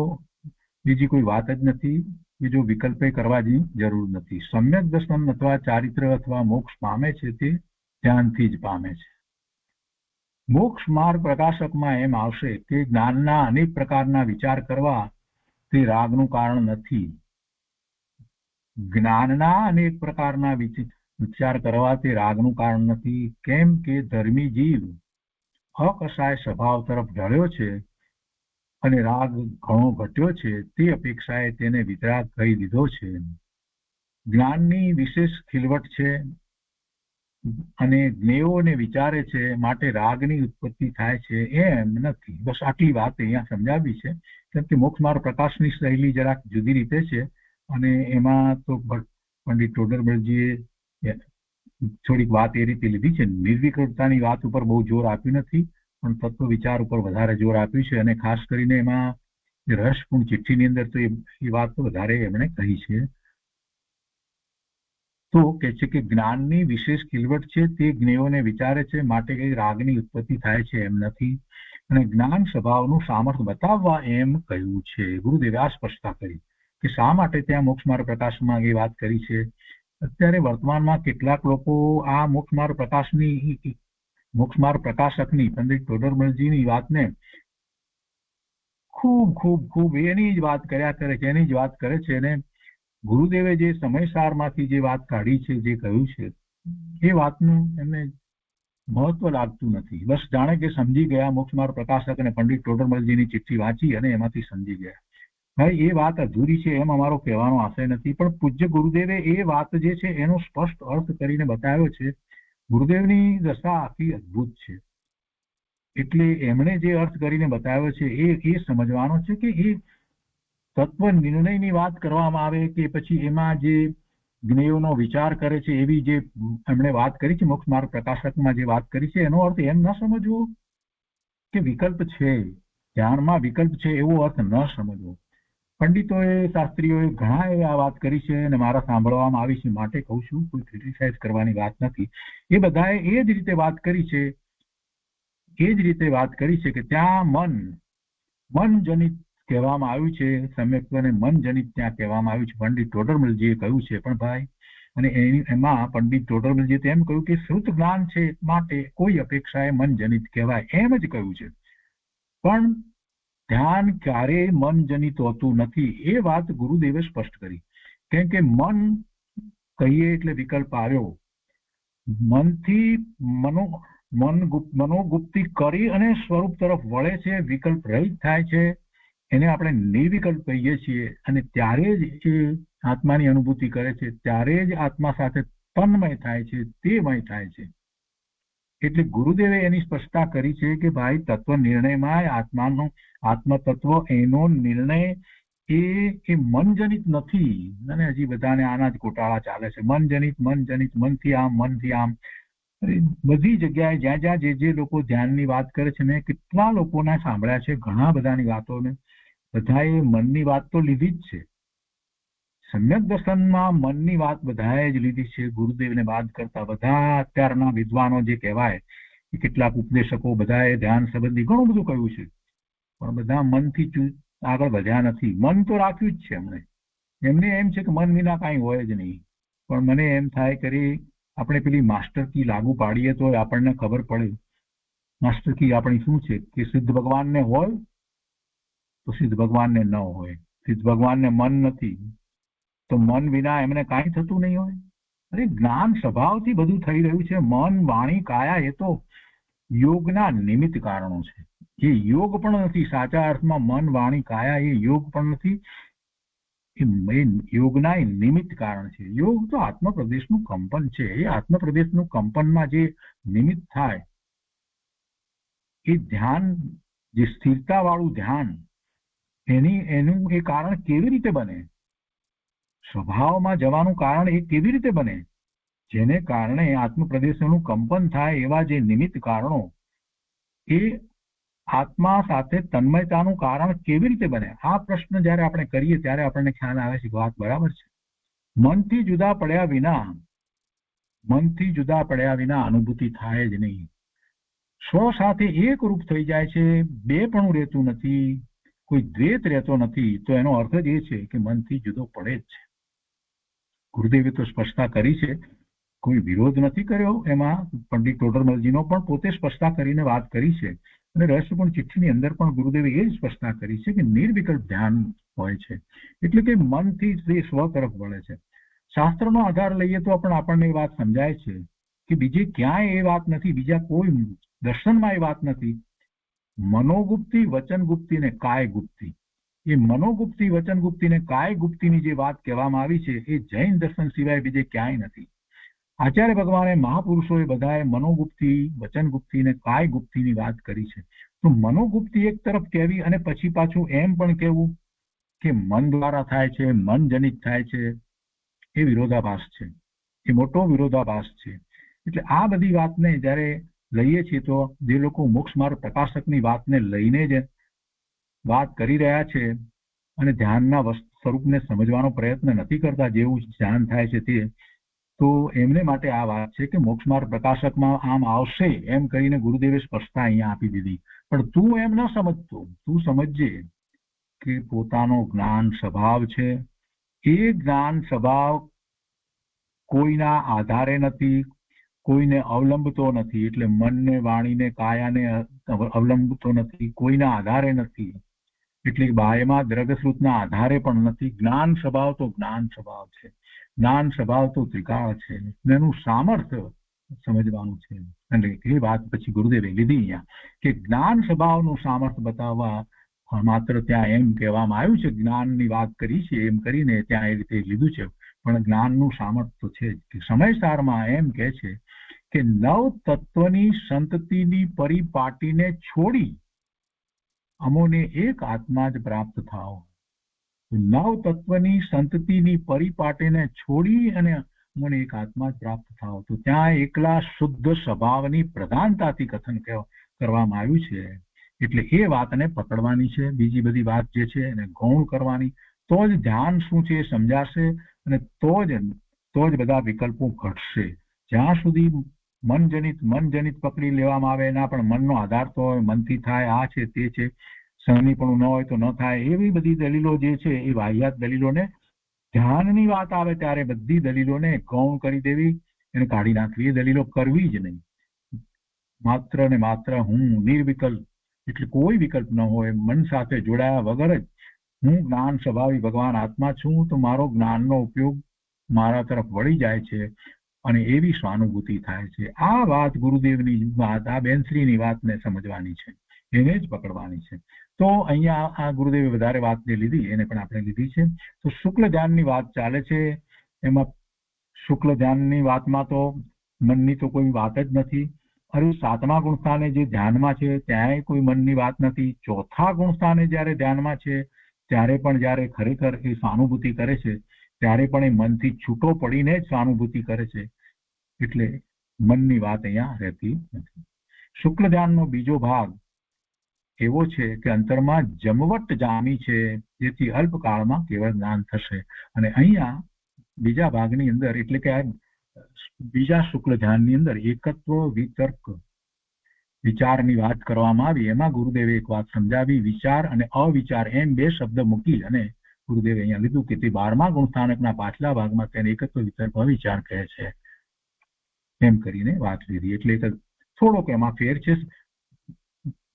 બીજી કોઈ વાત જ નથી, બીજો વિકલ્પે કરવાની જરૂર નથી. સમ્યક દર્શન અથવા ચારિત્ર અથવા મોક્ષ પામે છે તે ધ્યાનથી જ પામે છે. મોક્ષ માર્ગ પ્રકાશકમાં એમ આવશે કે જ્ઞાનના અનેક પ્રકારના વિચાર કરવા તે રાગનું કારણ નથી. જ્ઞાનના અનેક પ્રકારના વિચાર કરવા તે રાગનું કારણ નથી. કેમ કે ધર્મી જીવ અકસાય સ્વભાવ તરફ ઢળ્યો છે અને રાગ ઘણો ઘટ્યો છે, તે અપેક્ષાએ તેને વિતરાગ કહી દીધો છે. જ્ઞાનની વિશેષ ખીલવટ છે અને જ્ઞેયોને વિચારે છે માટે રાગની ઉત્પત્તિ થાય છે એમ નથી. બસ આટલી વાત અહીંયા સમજાવી છે. કેમ કે મોક્ષ માર્ગ પ્રકાશની શૈલી જરાક જુદી રીતે છે અને એમાં તો પંડિત ટોડરમલજીએ થોડીક વાત એ રીતે લીધી છે. નિર્વિકલ્પતાની વાત ઉપર બહુ જોર આપ્યું નથી, પણ તત્વ વિચાર ઉપર વધારે જોર આપ્યું છે. અને ખાસ કરીને એમાં રહસ્યપૂર્ણ ચિઠ્ઠીની અંદર તો એ વાત તો વધારે એમણે કહી છે. તો કે છે કે જ્ઞાનની વિશેષ ખીલવટ છે, તે જ્ઞેયોને વિચારે છે માટે કઈ રાગની ઉત્પત્તિ થાય છે એમ નથી. અને જ્ઞાન સ્વભાવનું સામર્થ્ય બતાવવા એમ કહ્યું છે. ગુરુદેવે આ સ્પષ્ટતા કરી કે શા માટે ત્યાં મોક્ષ માર્ગ પ્રકાશમાં એ વાત કરી છે. અત્યારે વર્તમાનમાં કેટલાક લોકો આ મોક્ષ માર્ગ પ્રકાશકની પંડિત ટોડરમલજીની વાતને ખૂબ એની જ વાત કર્યા કરે છે, એની જ વાત કરે છે. અને ગુરુદેવે જે સમયસારમાંથી જે વાત કાઢી છે, જે કહ્યું છે, એ વાતનું એમને મહત્વ લાગતું નથી. બસ જાણે કે સમજી ગયા મોક્ષ માર્ગ પ્રકાશક અને પંડિત ટોડરમલજીની ચિઠ્ઠી વાંચી અને એમાંથી સમજી ગયા. ભાઈ, એ વાત અધૂરી છે એમ અમારો કહેવાનો આશય નથી, પણ પૂજ્ય ગુરુદેવે એ વાત જે છે એનો સ્પષ્ટ અર્થ કરીને બતાવ્યો છે. ગુરુદેવની દશા આખી અદભુત છે. એટલે એમણે જે અર્થ કરીને બતાવ્યો છે એ સમજવાનો છે કે એ તત્વ નિર્ણયની વાત કરવામાં આવે કે પછી એમાં જે જ્ઞેયોનો વિચાર કરે છે એવી જે એમણે વાત કરી છે મોક્ષ માર્ગ પ્રકાશકમાં જે વાત કરી છે, એનો અર્થ એમ ન સમજવો કે વિકલ્પ છે, ધ્યાનમાં વિકલ્પ છે એવો અર્થ ન સમજવો. પંડિતોએ શાસ્ત્રીઓએ ઘણા આ વાત કરી છે અને મારા સાંભળવામાં આવી છે, માટે કહું છું, કોઈ ક્રિટિસાઇઝ કરવાની વાત નથી. એ બધાએ એ જ રીતે વાત કરી છે કે ત્યાં મનજનિત કહેવામાં આવ્યું છે, સમ્યક્ત્વને મનજનિત ત્યાં કહેવામાં આવ્યું છે. પંડિત ટોડરમલજીએ કહ્યું છે. પણ ભાઈ, અને એમાં પંડિત ટોડરમલજીએ તેમ કહ્યું કે શ્રુત જ્ઞાન છે માટે કોઈ અપેક્ષાએ મનજનિત કહેવાય એમ જ કહ્યું છે. પણ ધ્યાન ક્યારેય મનજનિત હોતું નથી એ વાત ગુરુદેવે સ્પષ્ટ કરી. કેમ કે મન કહીએ એટલે વિકલ્પ આવ્યો. મનથી મનોગુપ્તિ કરી અને સ્વરૂપ તરફ વળે છે, વિકલ્પ રહિત થાય છે, એને આપણે નિર્વિકલ્પ કહીએ છીએ. અને ત્યારે જ એ આત્માની અનુભૂતિ કરે છે, ત્યારે જ આત્મા સાથે તન્મય થાય છે, તેમય થાય છે. એટલે ગુરુદેવે એની સ્પષ્ટતા કરી છે કે ભાઈ, તત્વ નિર્ણયમાં આત્મતત્વ એનો નિર્ણય એ મનજનિત નથી. અને હજી બધાને આના જ ગોટાળા ચાલે છે. મનજનિત મનથી આમ બધી જગ્યાએ જ્યાં જ્યાં જે લોકો ધ્યાનની વાત કરે છે, મેં કેટલા લોકોના સાંભળ્યા છે, ઘણા બધાની વાતોને બધાએ મનની વાત તો લીધી જ છે. સમ્યક દર્શનમાં મનની વાત બધાએ જ લીધી છે. ગુરુદેવને બાદ કરતા બધા અત્યારના વિદ્વાનો જે કહેવાય, કેટલાક ઉપદેશકો બધાએ ધ્યાન સંબંધી ઘણું બધું કહ્યું છે, પણ બધા મનથી આગળ વધ્યા નથી. મન તો રાખ્યું જ છે એમને એમ છે કે મન વિના કાંઈ હોય જ નહીં. પણ મને એમ થાય કરી આપણે પેલી માસ્ટર કી લાગુ પાડીએ તો આપણને ખબર પડે માસ્ટર કી આપણી શું છે. કે સિદ્ધ ભગવાનને હોય તો સિદ્ધ ભગવાનને ન હોય. સિદ્ધ ભગવાનને મન નથી તો મન વિના એમને કાંઈ થતું નહીં હોય. અરે, જ્ઞાન સ્વભાવથી બધું થઈ રહ્યું છે. મન, વાણી, કાયા એ તો યોગના નિમિત્ત કારણો છે. એ યોગ પણ નથી સાચા અર્થમાં. મન, વાણી, કાયા એ યોગ પણ નથી. એ યોગના નિમિત્ત કારણ છે. યોગ તો આત્મપ્રદેશનું કંપન છે. એ આત્મપ્રદેશનું કંપનમાં જે નિમિત્ત થાય એ ધ્યાન, જે સ્થિરતા વાળું ધ્યાન, એનું એ કારણ કેવી રીતે બને? સ્વભાવમાં જવાનું કારણ એ કેવી રીતે બને? જેને કારણે આત્મપ્રદેશનું કંપન થાય એવા જે નિમિત્ત કારણો, એ આત્મા સાથે તન્મયતાનું કારણ કેવી રીતે બને? આ પ્રશ્ન જયારે આપણે કરીએ ત્યારે આપણને ખ્યાલ આવે છે કે વાત બરાબર છે. મનથી જુદા પડ્યા વિના મનથી જુદા પડ્યા વિના અનુભૂતિ થાય જ નહીં. સ્વ સાથે એક રૂપ થઈ જાય છે, બે પણ રહેતું નથી, કોઈ દ્વૈત રહેતો નથી. તો એનો અર્થ જ એ છે કે મનથી જુદો પડે જ છે. ગુરુદેવે તો સ્પષ્ટતા કરી છે, કોઈ વિરોધ નથી કર્યો એમાં. પંડિત ટોડરમલજીનો પણ પોતે સ્પષ્ટતા કરીને વાત કરી છે. અને રહસ્યપૂર્ણ ચિઠ્ઠીની અંદર પણ ગુરુદેવે એ જ સ્પષ્ટતા કરી છે કે નિર્વિકલ્પ ધ્યાન હોય છે, એટલે કે મનથી તે સ્વ તરફ વળે છે. શાસ્ત્રનો આધાર લઈએ તો પણ આપણને એ વાત સમજાય છે કે બીજે ક્યાંય એ વાત નથી, બીજા કોઈ દર્શનમાં એ વાત નથી. મનોગુપ્તિ, વચનગુપ્તિ ને કાય ગુપ્તિ, એ મનોગુપ્તિ, વચનગુપ્તિ ને કાય ગુપ્તિની જે વાત કહેવામાં આવી છે એ જૈન દર્શન સિવાય બીજે ક્યાંય નથી. આચાર્ય ભગવાને, મહાપુરુષોએ બધાએ મનોગુપ્તિ, વચનગુપ્તિ ને કાય ગુપ્તિની વાત કરી છે. તો મનોગુપ્તિ એક તરફ કહેવી અને પછી પાછું એમ પણ કહેવું કે મન દ્વારા થાય છે, મન જનિત થાય છે, એ વિરોધાભાસ છે, એ મોટો વિરોધાભાસ છે. એટલે આ બધી વાતને જયારે લઈએ છીએ તો જે લોકો મોક્ષ માર્ગ પ્રકાશકની વાતને લઈને જ વાત કરી રહ્યા છે અને ધ્યાનના સ્વરૂપને સમજવાનો પ્રયત્ન નથી કરતા, જેવું ધ્યાન થાય છે તે, તો એમને માટે આ વાત છે કે મોક્ષ માર્ગ પ્રકાશકમાં આમ આવશે એમ કરીને ગુરુદેવે સ્પષ્ટતા અહીંયા આપી દીધી. પણ તું એમ ન સમજતો, તું સમજજે કે પોતાનો જ્ઞાન સ્વભાવ છે, એ જ્ઞાન સ્વભાવ કોઈના આધારે નથી, કોઈને અવલંબતો નથી. એટલે મનને, વાણીને, કાયાને અવલંબતો નથી, કોઈના આધારે નથી. એટલે બાહ્યમાં દ્રવ્યશ્રુતના આધારે પણ નથી. જ્ઞાન સ્વભાવ તો જ્ઞાન સ્વભાવ છે, જ્ઞાન સ્વભાવ તો ત્રિકાળ છે. એનું સામર્થ્ય સમજવાનું છે. અને એ વાત પછી ગુરુદેવે લીધી અહીંયા કે જ્ઞાન સ્વભાવનું સામર્થ્ય બતાવવા માત્ર ત્યાં એમ કહેવામાં આવ્યું છે, જ્ઞાનની વાત કરી છે એમ કરીને ત્યાં એ રીતે લીધું છે. પણ જ્ઞાનનું સામર્થ્ય છે જ. સમયસારમાં એમ કહે છે કે નવ તત્વની સંતતિની પરિપાટીને છોડી અમોને એક આત્મા જ પ્રાપ્ત થાવ. નવ તત્વની સંતતિની પરિપાટીને છોડી અને અમોને એક આત્મા જ પ્રાપ્ત થાવ. તો ત્યાં એકલા શુદ્ધ સ્વભાવની પ્રધાનતાથી કથન કરવામાં આવ્યું છે. એટલે એ વાતને પકડવાની છે. બીજી બધી વાત જે છે એને ગૌણ કરવાની, તો જ ધ્યાન શું છે એ સમજાશે અને તો જ બધા વિકલ્પો ઘટશે. જ્યાં સુધી મનજનિત પકડી લેવામાં આવે, એના પણ મનનો આધાર તો હોય, મનથી થાય, આ છે તે છે, સહની પણ ન હોય તો ન થાય, એવી બધી દલીલો જે છે એ વાહિયાત દલીલોને, ધ્યાનની વાત આવે ત્યારે બધી દલીલોને ગૌણ કરી દેવી, એને કાઢી નાખવી. એ દલીલો કરવી જ નહીં. માત્ર ને માત્ર હું નિર્વિકલ્પ, એટલે કોઈ વિકલ્પ ન હોય, મન સાથે જોડાયા વગર જ હું જ્ઞાન સ્વભાવી ભગવાન આત્મા છું, તો મારો જ્ઞાનનો ઉપયોગ મારા તરફ વળી જાય છે અને એવી સ્વાનુભૂતિ થાય છે. આ વાત ગુરુદેવની વાત, આ બેનશ્રીની વાતને સમજવાની છે, એને જ પકડવાની છે. તો અહીંયા આ ગુરુદેવે વધારે વાત જે લીધી એને પણ આપણે લીધી છે. તો શુક્લ ધ્યાનની વાત ચાલે છે. એમાં શુક્લ ધ્યાનની વાતમાં તો મનની તો કોઈ વાત જ નથી. અરે 7મા ગુણસ્થાને જે ધ્યાનમાં છે ત્યાંય કોઈ મનની વાત નથી. 4થા ગુણસ્થાને જયારે ધ્યાનમાં છે ત્યારે પણ જયારે ખરેખર એ સ્વાનુભૂતિ કરે છે ત્યારે પણ એ મનથી છૂટો પડીને જ સ્વાનુભૂતિ કરે છે. એટલે મનની વાત અહીંયા રહેતી નથી. શુક્લ ધ્યાનનો બીજો ભાગ એવો છે કે અંતરમાં જમવટ જામી છે, જેથી અલ્પકાળમાં કેવળ જ્ઞાન થશે. અને અહીંયા બીજા ભાગની અંદર, એટલે કે બીજા શુક્લ ધ્યાનની અંદર એકત્વ વિતર્ક વિચારની વાત કરવામાં આવી. એમાં ગુરુદેવે એક વાત સમજાવી, વિચાર અને અવિચાર એમ બે શબ્દ મૂકી અને ગુરુદેવે અહીંયા લીધું કે તે 12મા ગુણસ્થાનકના પાછલા ભાગમાં તેને એકત્વ વિતર્ક અવિચાર કહે છે, એમ કરીને વાત લીધી. એટલે થોડોક એમાં ફેર છે.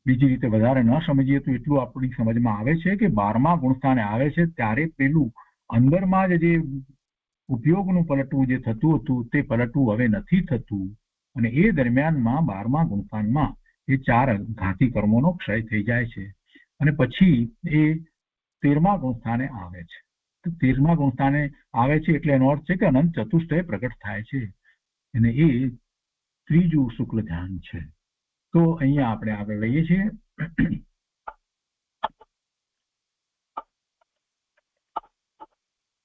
બીજી રીતે વધારે ન સમજીએ તો એટલું આપણી સમજમાં આવે છે કે 12મા ગુણસ્થાને આવે છે ત્યારે પેલું અંદરમાં જ જે ઉપયોગનું પલટવું જે થતું હતું તે પલટવું હવે નથી થતું. અને એ દરમિયાનમાં 12મા ગુણસ્થાનમાં એ 4 ઘાતી કર્મોનો ક્ષય થઈ જાય છે અને પછી એ 13મા ગુણસ્થાને આવે છે. તો 13મા ગુણસ્થાને આવે છે એટલે એનો અર્થ છે કે અનંત ચતુષ્ટય પ્રગટ થાય છે અને એ ત્રીજું શુક્લ ધ્યાન છે. તો અહીંયા આપણે આગળ લઈએ છીએ.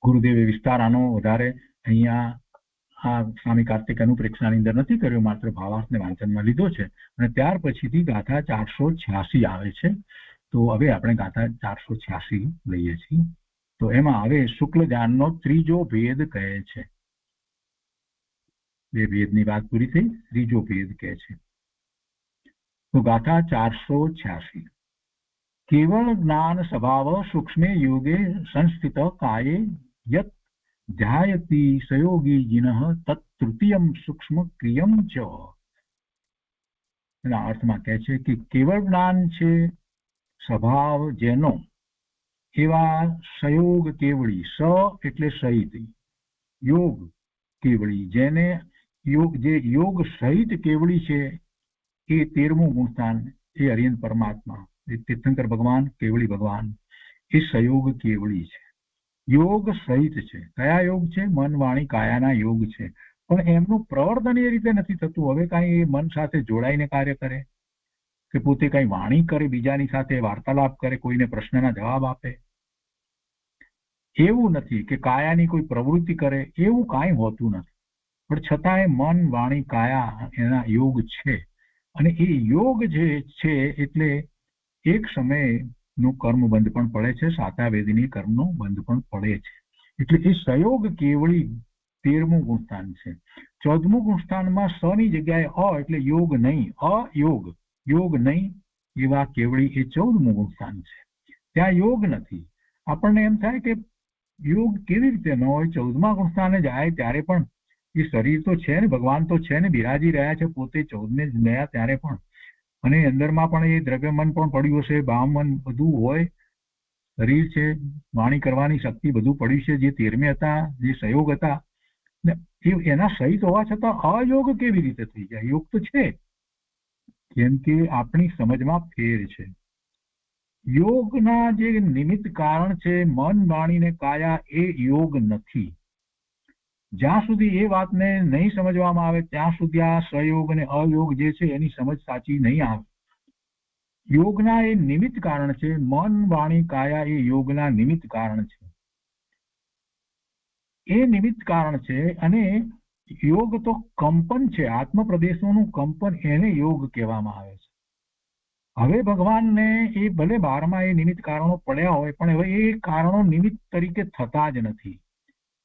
ગુરુદેવે વિસ્તાર આનો વધારે અહીંયા આ સ્વામી કાર્તિક અનુપ્રેક્ષાની અંદર નથી કર્યો, માત્ર ભાવાર્થને વાંચનમાં લીધો છે. અને ત્યાર પછીથી ગાથા 486 આવે છે. તો હવે આપણે ગાથા 486 લઈએ છીએ. તો એમાં હવે શુક્લ ધ્યાનનો ત્રીજો ભેદ કહે છે. બે ભેદની વાત પૂરી થઈ. ત્રીજો ભેદ કહે છે તો ગાથા 486 કેવળ જ્ઞાન સ્વભાવ સૂક્ષ્મે યોગે સંસ્થિત કાયે યત ધ્યાયતી સયોગી જીન તત તૃતીયમ સૂક્ષ્મ ક્રિયમ ચ. એના અર્થમાં કહે છે કે કેવળ જ્ઞાન છે સ્વભાવ જેનો એવા સયોગ કેવળી, સ એટલે સહિત, યોગ કેવળી જેને જે યોગ સહિત કેવળી છે એ 13મું ગુણસ્થાન એ હરિયન પરમાત્મા એ તીર્થંકર ભગવાન કેવળી ભગવાન એ સયોગ કેવળી છે, યોગ સહિત છે. કયા યોગ છે? મન વાણી કાયાના યોગ છે. પણ એમનું પ્રવર્તન એ રીતે નથી થતું. હવે કાંઈ એ મન સાથે જોડાઈને કાર્ય કરે કે પોતે કઈ વાણી કરે, બીજાની સાથે વાર્તાલાપ કરે, કોઈને પ્રશ્નના જવાબ આપે, એવું નથી. કે કાયાની કોઈ પ્રવૃત્તિ કરે, એવું કાંઈ હોતું નથી. પણ છતાંય મન વાણી કાયા એના યોગ છે. અને એ યોગ જે છે એટલે એક સમયનું કર્મ બંધ પણ પડે છે, સાતાવેદની કર્મનો બંધ પણ પડે છે. એટલે એ સયોગ કેવળી 13મું ગુણસ્થાન છે. 14મું ગુણસ્થાનમાં સ ની જગ્યાએ અ એટલે યોગ નહીં, અયોગ, યોગ નહીં એવા કેવળી એ 14મું ગુણસ્થાન છે. ત્યાં યોગ નથી. આપણને એમ થાય કે યોગ કેવી રીતે ન હોય? 14મા ગુણસ્થાને જાય ત્યારે પણ એ શરીર તો છે ને, ભગવાન તો છે ને, બિરાજી રહ્યા છે પોતે 14મે ગયા ત્યારે પણ. અને અંદરમાં પણ એ દ્રવ્યમન પણ પડ્યું હશે, ભાવમન બધું હોય, શરીર છે, વાણી કરવાની શક્તિ બધું પડ્યું છે, જે 13મે હતા, જે સયોગ હતા, એના સહિત હોવા છતાં અયોગ કેવી રીતે થઈ જાય? યોગ તો છે. કેમ કે આપણી સમજમાં ફેર છે. યોગના જે નિમિત્ત કારણ છે મન વાણી ને કાયા, એ યોગ નથી. જ્યાં સુધી એ વાતને નહીં સમજવામાં આવે ત્યાં સુધી આ સયોગ અને અયોગ જે છે એની સમજ સાચી નહીં આવે. યોગના એ નિમિત્ત કારણ છે. મન વાણી કાયા એ યોગના નિમિત્ત કારણ છે, એ નિમિત્ત કારણ છે. અને યોગ તો કંપન છે, આત્મ પ્રદેશોનું કંપન, એને યોગ કહેવામાં આવે છે. હવે ભગવાનને એ ભલે 12માં એ નિમિત્ત કારણો પડ્યા હોય, પણ હવે એ કારણો નિમિત્ત તરીકે થતા જ નથી.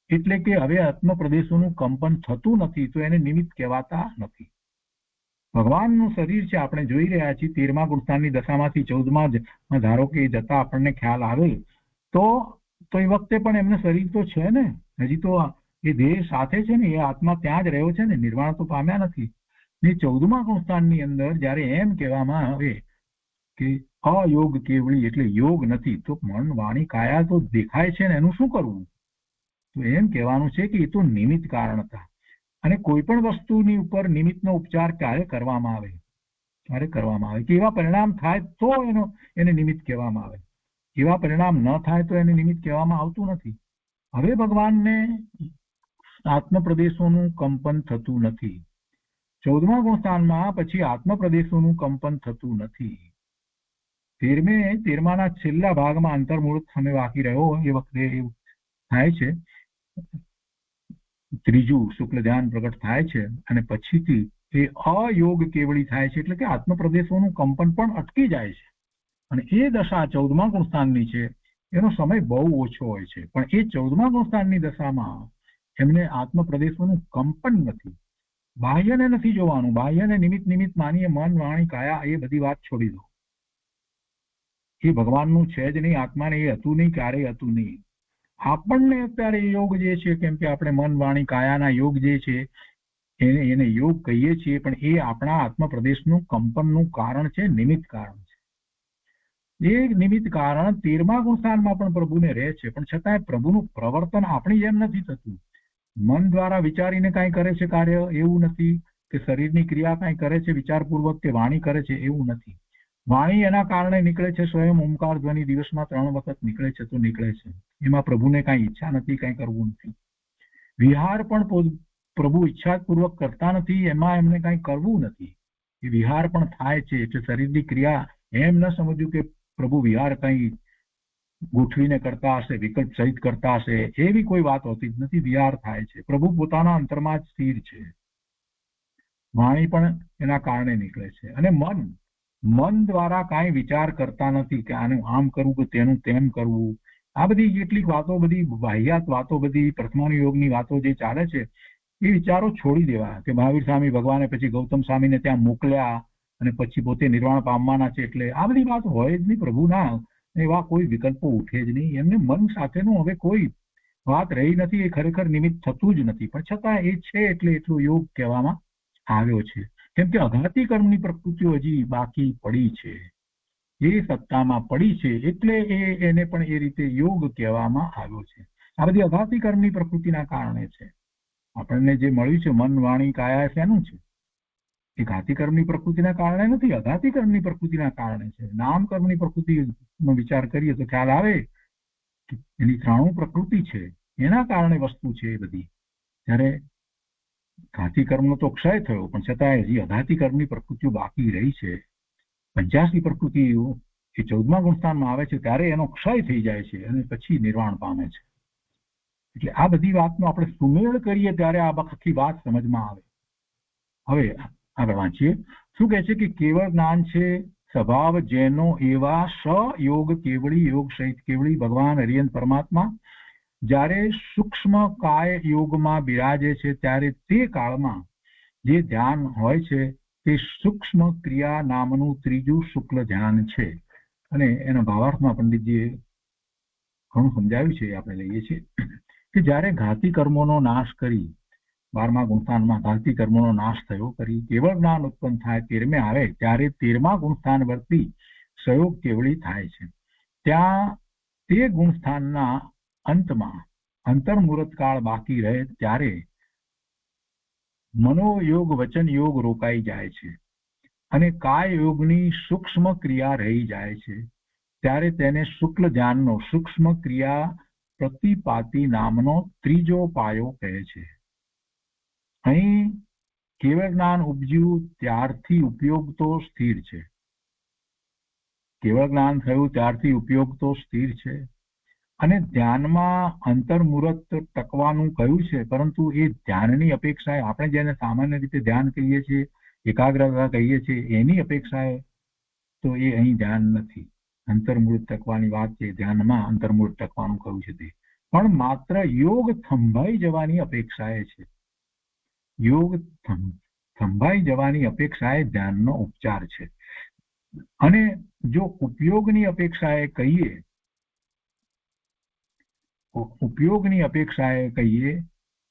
એટલે કે હવે આત્મ પ્રદેશોનું કંપન થતું નથી, તો એને નિમિત્ત કહેવાતા નથી. ભગવાનનું શરીર છે, આપણે જોઈ રહ્યા છીએ 13મા ગુણસ્થાનની દશામાંથી 14માં ધારો કે જતા આપણને ખ્યાલ આવે તો એ વખતે પણ એમને શરીર તો છે ને, હજી તો એ દેહ સાથે છે ને, એ આત્મા ત્યાં જ રહ્યો છે ને, નિર્વાણ તો પામ્યા નથી. ને 14મા ગુણસ્થાનની અંદર જયારે એમ કહેવામાં આવે કે અયોગ કેવળી એટલે યોગ નથી, તો મન વાણી કાયા તો દેખાય છે ને, એનું શું કરવું? તો એમ કહેવાનું છે કે એ તો નિમિત્ત કારણ હતા. અને કોઈ પણ વસ્તુની ઉપર નિમિત્તનો ઉપચાર ક્યારે કરવામાં આવે? ક્યારે કરવામાં આવે કે એવા પરિણામ થાય તો એને નિમિત્ત કહેવામાં આવે. એવા પરિણામ ન થાય તો એને નિમિત્ત કહેવામાં આવતું નથી. હવે ભગવાનને આત્મ પ્રદેશોનું કંપન થતું નથી. 14મા ગુણસ્થાનમાં પછી આત્મ પ્રદેશોનું કંપન થતું નથી. 13માના છેલ્લા ભાગમાં અંતર્મુહૂર્ત સમય બાકી રહ્યો એ વખતે એવું થાય છે, ત્રીજું શુક્લ ધ્યાન પ્રગટ થાય છે અને પછીથી એ અયોગ કેવળી થાય છે. એટલે કે આત્મ પ્રદેશોનું કંપન પણ અટકી જાય છે. અને એ દશા 14મા ગુણસ્થાનની છે, એનો સમય બહુ ઓછો હોય છે. પણ એ 14મા ગુણસ્થાનની દશામાં એમને આત્મ પ્રદેશોનું કંપન નથી. બાહ્યને નથી જોવાનું, બાહ્યને નિમિત્ત માનીએ, મન વાણી કાયા એ બધી વાત છોડી દો. એ ભગવાનનું છે જ નહીં, આત્માને એ હતું નહીં, ક્યારેય હતું નહીં. આપણને અત્યારે યોગ જે છે, કેમ કે આપણે મન વાણી કાયાના યોગ જે છે એને યોગ કહીએ છીએ, પણ એ આપણા આત્મ પ્રદેશનું કંપનનું કારણ છે, નિમિત્ત કારણ છે. એ નિમિત્ત કારણ 13મા ગુણસ્થાનમાં પણ પ્રભુને રહે છે, પણ છતાંય પ્રભુનું પ્રવર્તન આપણી જેમ નથી થતું. મન દ્વારા વિચારીને કાંઈ કરે છે કાર્ય એવું નથી, કે શરીરની ક્રિયા કાંઈ કરે છે વિચારપૂર્વક, કે વાણી કરે છે એવું નથી. વાણી એના કારણે નીકળે છે, સ્વયં ઓમકાર ધ્વનિ દિવસમાં 3 વખત નીકળે છે તો નીકળે છે. એમાં પ્રભુને કાંઈ ઈચ્છા નથી, કાંઈ કરવું નથી. વિહાર પણ પ્રભુ ઈચ્છાપૂર્વક કરતા નથી, એમાં એમને કાંઈ કરવું નથી. એ વિહાર પણ થાય છે. એટલે શરીરની ક્રિયા એમ ન સમજવું કે પ્રભુ વિહાર કંઈ ગોઠવીને કરતા હશે, વિકલ્પ સહિત કરતા હશે, એવી કોઈ વાત હોતી જ નથી. વિહાર થાય છે. પ્રભુ પોતાના અંતરમાં જ સ્થિર છે. વાણી પણ એના કારણે નીકળે છે. અને મન દ્વારા કાંઈ વિચાર કરતા નથી કે આનું આમ કરવું કે તેનું તેમ કરવું. આ બધી કેટલીક વાતો, બધી વાહિયાત વાતો, બધી પ્રથમાનુયોગની વાતો જે ચાલે છે, એ વિચારો છોડી દેવા કે મહાવીર સ્વામી ભગવાને પછી ગૌતમ સ્વામીને ત્યાં મોકલ્યા અને પછી પોતે નિર્વાણ પામવાના છે, એટલે આ બધી વાત હોય જ નહીં પ્રભુના. એવા કોઈ વિકલ્પો ઉઠે જ નહીં. એમને મન સાથેનું હવે કોઈ વાત રહી નથી. એ ખરેખર નિમિત્ત થતું જ નથી, પણ છતાં એ છે એટલે એટલો યોગ કહેવામાં આવ્યો છે. કેમ કે અઘાતી કર્મની પ્રકૃતિઓ હજી બાકી પડી છે, એ સત્તામાં પડી છે, એટલે એને પણ એ રીતે યોગ કહેવામાં આવ્યો છે. આ બધી અઘાતી કર્મની પ્રકૃતિના કારણે છે. આપણને જે મળ્યું છે મન વાણી કાયા શેનું છે? એ ઘાતી કર્મની પ્રકૃતિના કારણે નથી, અઘાતી કર્મની પ્રકૃતિના કારણે છે. નામ કર્મની પ્રકૃતિનો વિચાર કરીએ તો ખ્યાલ આવે કે એની 93 પ્રકૃતિ છે, એના કારણે વસ્તુ છે એ બધી. ત્યારે ઘાતી કર્મનો તો ક્ષય થયો, પણ છતાં હજી અઘાતી કર્મની પ્રકૃતિઓ બાકી રહી છે. 85 પ્રકૃતિઓ એ 14મા ગુણસ્થાનમાં આવે છે ત્યારે એનો ક્ષય થઈ જાય છે અને પછી નિર્વાણ પામે છે. એટલે આ બધી વાતનો આપણે સુમેળ કરીએ ત્યારે આ આખી વાત સમજમાં આવે. હવે આગળ વાંચીએ. શું કહે છે કે કેવળ જ્ઞાન છે સ્વભાવ જેનો એવા સયોગ કેવળી યોગ સહિત કેવળી ભગવાન હરિયન પરમાત્મા જ્યારે સૂક્ષ્મ કાય યોગમાં બિરાજે છે ત્યારે તે કાળમાં જે ધ્યાન હોય છે તે સૂક્ષ્મ ક્રિયા નામનું ત્રીજું શુક્લ ધ્યાન છે. અને એના ભાવાર્થમાં પંડિતજીએ ઘણું સમજાવ્યું છે, આપણે લઈએ છીએ કે જ્યારે ઘાતી કર્મોનો નાશ કરી 12મા ગુણસ્થાનમાં ઘાતી કર્મોનો નાશ થયો કરી કેવળ જ્ઞાન ઉત્પન્ન થાય 13મે આવે ત્યારે 13મા ગુણસ્થાન વર્તી સયોગ કેવળી થાય છે. ત્યાં તે ગુણસ્થાનના અંતમાં અંતર્મુહૂર્ત કાળ બાકી રહે ત્યારે મનોયોગ વચન યોગ રોકાઈ જાય છે અને કાય યોગની સૂક્ષ્મ ક્રિયા રહી જાય છે. ત્યારે તેને શુક્લ ધ્યાનનો સૂક્ષ્મ ક્રિયા પ્રતિપાતી નામનો ત્રીજો પાયો કહે છે. અહીં કેવળ જ્ઞાન ઉપજ્યું ત્યારથી ઉપયોગ તો સ્થિર છે. કેવળ જ્ઞાન થયું ત્યારથી ઉપયોગ તો સ્થિર છે અને ધ્યાનમાં અંતર્મુહૂર્ત ટકવાનું કહ્યું છે, પરંતુ એ ધ્યાનની અપેક્ષાએ આપણે જેને સામાન્ય રીતે ધ્યાન કહીએ છીએ, એકાગ્રતા કહીએ છીએ, એની અપેક્ષાએ તો એ અહીં ધ્યાન નથી. અંતર્મુહૂર્ત ટકવાની વાત છે, ધ્યાનમાં અંતર્મુહૂર્ત ટકવાનું કહ્યું છે તે પણ માત્ર યોગ થંભાઈ જવાની અપેક્ષાએ છે. યોગ થંભાઈ જવાની અપેક્ષાએ ધ્યાનનો ઉપચાર છે. અને જો ઉપયોગની અપેક્ષાએ કહીએ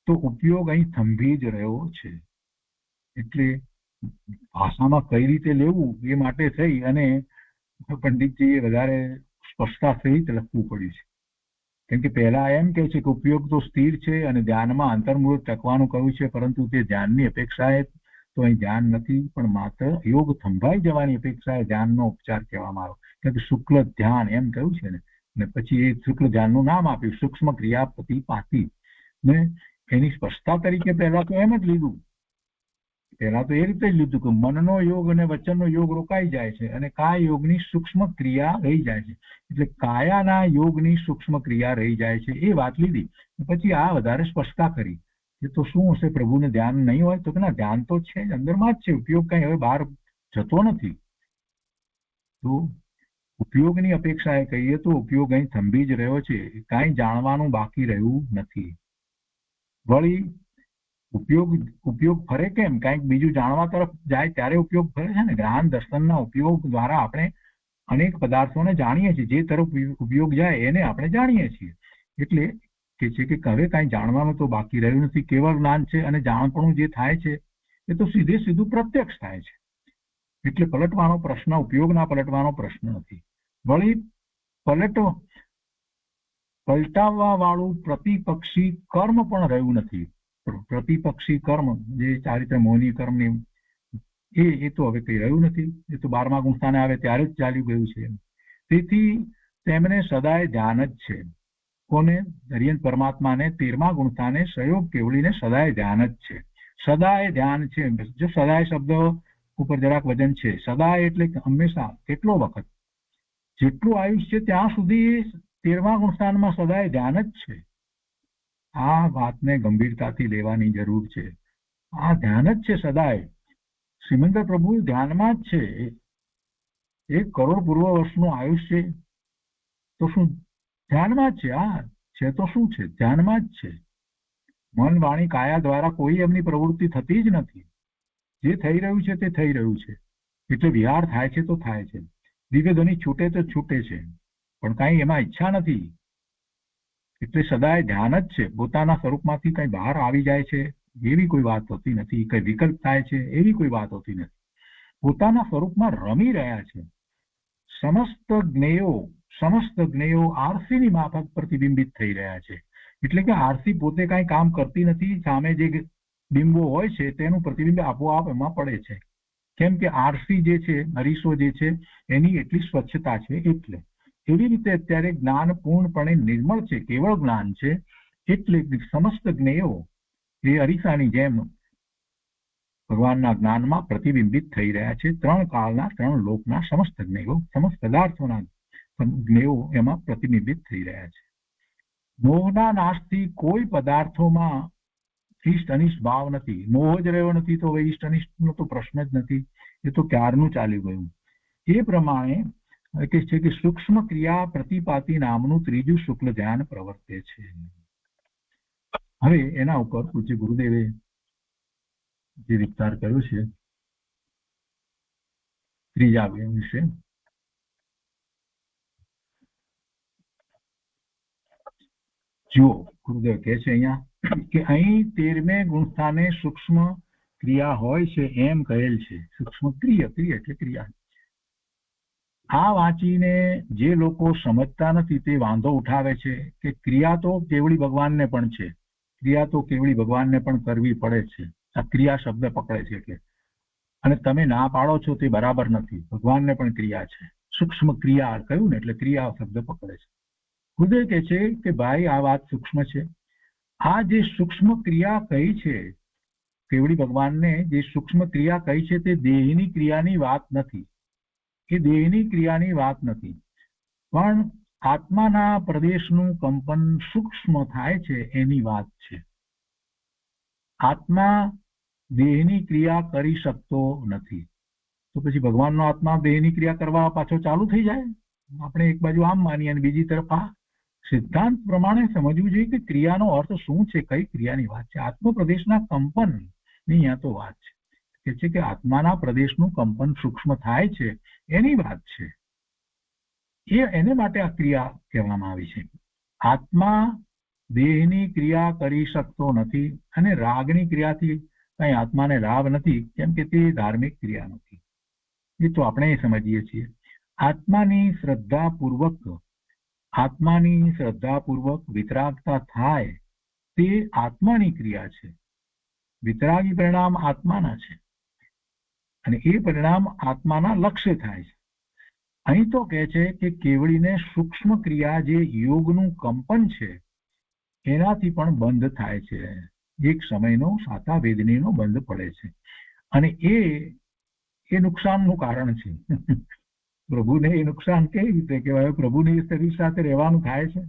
તો ઉપયોગ અહીં થંભી જ રહ્યો છે. એટલે ભાષામાં કઈ રીતે લેવું એ માટે થઈ અને પંડિતજીએ વધારે સ્પષ્ટતા સહિત લખવું પડ્યું છે. કેમ કે પહેલા એમ કહે છે કે ઉપયોગ તો સ્થિર છે અને ધ્યાનમાં અંતર્મુહૂર્ત ટકવાનું કહ્યું છે, પરંતુ તે ધ્યાનની અપેક્ષાએ તો અહીં ધ્યાન નથી, પણ માત્ર યોગ થંભાઈ જવાની અપેક્ષાએ ધ્યાનનો ઉપચાર કહેવામાં આવ્યો. કેમ કે શુક્લ ધ્યાન એમ કહ્યું છે ને પછી એ શુક્લ ધ્યાનનું નામ આપ્યું સૂક્ષ્મ ક્રિયા પ્રતિપાતી ને એની સ્પષ્ટતા તરીકે પહેલા તો એમ જ લીધું. પહેલા તો એ રીતે જ લીધું કે મનનો યોગ અને વચનનો યોગ રોકાઈ જાય છે અને કાય યોગની સૂક્ષ્મ ક્રિયા રહી જાય છે. એટલે કાયાના યોગની સૂક્ષ્મ ક્રિયા રહી જાય છે એ વાત લીધી. પછી આ વધારે સ્પષ્ટતા કરી એ તો શું હશે, પ્રભુને ધ્યાન નહીં હોય તો કે ના, ધ્યાન તો છે જ, અંદરમાં જ છે, ઉપયોગ કઈ હવે બહાર જતો નથી. તો ઉપયોગની અપેક્ષાએ કહીએ તો ઉપયોગ અહીં થંભી જ રહ્યો છે, કાંઈ જાણવાનું બાકી રહ્યું નથી. વળી ઉપયોગ ફરે કેમ? કાંઈક બીજું જાણવા તરફ જાય ત્યારે ઉપયોગ ફરે છે ને. જ્ઞાન દર્શનના ઉપયોગ દ્વારા આપણે અનેક પદાર્થોને જાણીએ છીએ, જે તરફ ઉપયોગ જાય એને આપણે જાણીએ છીએ. એટલે કે છે કે હવે કાંઈ જાણવાનું તો બાકી રહ્યું નથી. કેવળ જ્ઞાન છે અને જાણપણું જે થાય છે એ તો સીધું પ્રત્યક્ષ થાય છે. એટલે પલટવાનો પ્રશ્ન, ઉપયોગના પલટવાનો પ્રશ્ન નથી. વળી પલટાવવા વાળું પ્રતિપક્ષી કર્મ પણ રહ્યું નથી. પ્રતિપક્ષી કર્મ જે ચારિત્ર મોહની કર્મ એ તો હવે કઈ રહ્યું નથી. એ તો 12મા ગુણસ્થાને આવે ત્યારે જ ચાલ્યું ગયું છે. તેથી તેમને સદાય ધ્યાન જ છે. કોને? હરિયન પરમાત્માને 13મા ગુણસ્થાને સયોગ કેવળીને સદાય ધ્યાન જ છે. સદાય ધ્યાન છે. જો સદાય શબ્દ ઉપર જરાક વજન છે. સદાય એટલે હંમેશા, કેટલો વખત, જેટલું આયુષ્ય છે ત્યાં સુધી 13મા ગુણસ્થાનમાં સદાય ધ્યાન જ છે. આ વાતને ગંભીરતાથી લેવાની જરૂર છે. આ ધ્યાન જ છે સદાય. શ્રીમંદર પ્રભુ ધ્યાનમાં જ છે. 1 કરોડ પૂર્વ વર્ષનું આયુષ્ય તો શું ધ્યાનમાં જ છે? આ છે તો શું છે? ધ્યાનમાં જ છે. મન વાણી કાયા દ્વારા કોઈ એમની પ્રવૃત્તિ થતી જ નથી. જે થઈ રહ્યું છે તે થઈ રહ્યું છે. એટલે વિહાર થાય છે તો થાય છે, દિવ્ય ધ્વનિ છૂટે તો છૂટે છે, પણ કાંઈ એમાં ઈચ્છા નથી. એટલે સદાય ધ્યાન જ છે. પોતાના સ્વરૂપમાંથી કઈ બહાર આવી જાય છે એવી કોઈ વાત હોતી નથી, કઈ વિકલ્પ થાય છે એવી કોઈ વાત હોતી નથી. પોતાના સ્વરૂપમાં રમી રહ્યા છે. સમસ્ત જ્ઞેયો આરસીની માફક પ્રતિબિંબિત થઈ રહ્યા છે. એટલે કે આરસી પોતે કાંઈ કામ કરતી નથી, સામે જે બિંબો હોય છે તેનું પ્રતિબિંબ આપોઆપ એમાં પડે છે. કેમ કે આરસી જે છે, અરીસો જે છે, એની એટલી સ્વચ્છતા છે. એટલે એવી રીતે અત્યારે જ્ઞાન પૂર્ણપણે નિર્મળ છે, કેવળ જ્ઞાન છે. એટલે સમસ્ત જ્ઞેયો એ અરીસાની જેમ ભગવાનના જ્ઞાનમાં પ્રતિબિંબિત થઈ રહ્યા છે. ત્રણ કાળના, ત્રણ લોકના સમસ્ત જ્ઞેયો, સમસ્ત પદાર્થોના જ્ઞેયો એમાં પ્રતિબિંબિત થઈ રહ્યા છે. મોહના નાશથી કોઈ પદાર્થોમાં ઈષ્ટ અનિષ્ટ ભાવ નથી. મોહ જ રહ્યો નથી તો હવે ઈષ્ટ અનિષ્ટનો તો પ્રશ્ન જ નથી. એ તો ક્યારનું ચાલી ગયું. એ પ્રમાણે કે છે કે સૂક્ષ્મ ક્રિયા પ્રતિપાતી નામનું ત્રીજું શુક્લ ધ્યાન પ્રવર્તે છે. હવે એના ઉપર પૂજ્ય ગુરુદેવે જે વિસ્તાર કર્યો છે ત્રીજા વિશે, જુઓ ગુરુદેવ કહે છે અહીંયા કે અહીં 13મે ગુણસ્થાને સૂક્ષ્મ ક્રિયા હોય છે એમ કહેલ છે. સૂક્ષ્મ ક્રિયા એટલે ક્રિયા. આ વાંચીને જે લોકો સમજતા નથી તે વાંધો ઉઠાવે છે કે ક્રિયા તો કેવળી ભગવાનને પણ છે, ક્રિયા તો કેવળી ભગવાનને પણ કરવી પડે છે. આ ક્રિયા શબ્દ પકડે છે એટલે, અને તમે ના પાડો છો તે બરાબર નથી. ભગવાનને પણ ક્રિયા છે. સૂક્ષ્મ ક્રિયા કહ્યું ને એટલે ક્રિયા શબ્દ પકડે છે. ગુરુદેવ કહે છે કે ભાઈ આ વાત સૂક્ષ્મ છે. આ જે સૂક્ષ્મ ક્રિયા કહી છે, કેવળી ભગવાનને જે સૂક્ષ્મ ક્રિયા કહી છે તે દેહની ક્રિયાની વાત નથી. એ દેહની ક્રિયાની વાત નથી, પણ આત્માના પ્રદેશનું કંપન સૂક્ષ્મ થાય છે એની વાત છે. આત્મા દેહની ક્રિયા કરી શકતો નથી, તો પછી ભગવાનનો આત્મા દેહની ક્રિયા કરવા પાછો ચાલુ થઈ જાય? આપણે એક બાજુ આમ માનીએ અને બીજી તરફ આ સિદ્ધાંત પ્રમાણે સમજવું જોઈએ કે ક્રિયાનો અર્થ શું છે, કઈ ક્રિયાની વાત છે. આત્મ પ્રદેશના કંપન ની અહીંયા તો વાત છે. કે આત્માના પ્રદેશનું કંપન સૂક્ષ્મ થાય છે એની વાત છે. એને માટે આ ક્રિયા કહેવામાં આવી છે. આત્મા દેહની ક્રિયા કરી શકતો નથી, અને રાગની ક્રિયાથી કઈ આત્માને લાભ નથી, કેમ કે તે ધાર્મિક ક્રિયા નથી. એ તો આપણે સમજીએ છીએ. આત્માની શ્રદ્ધાપૂર્વક વિતરાગતા થાય તે આત્માની ક્રિયા છે. વિતરાગી પરિણામ આત્માના છે, અને એ પરિણામ આત્માના લક્ષ્ય થાય છે. અહીં તો કહે છે કે કેવળીને સૂક્ષ્મ ક્રિયા જે યોગનું કંપન છે એનાથી પણ બંધ થાય છે. એક સમયનો સાતા વેદનીનો બંધ પડે છે, અને એ નુકસાનનું કારણ છે. પ્રભુને એ નુકસાન કેવી રીતે કહેવાય? પ્રભુને એ શરીર સાથે રહેવાનું થાય છે.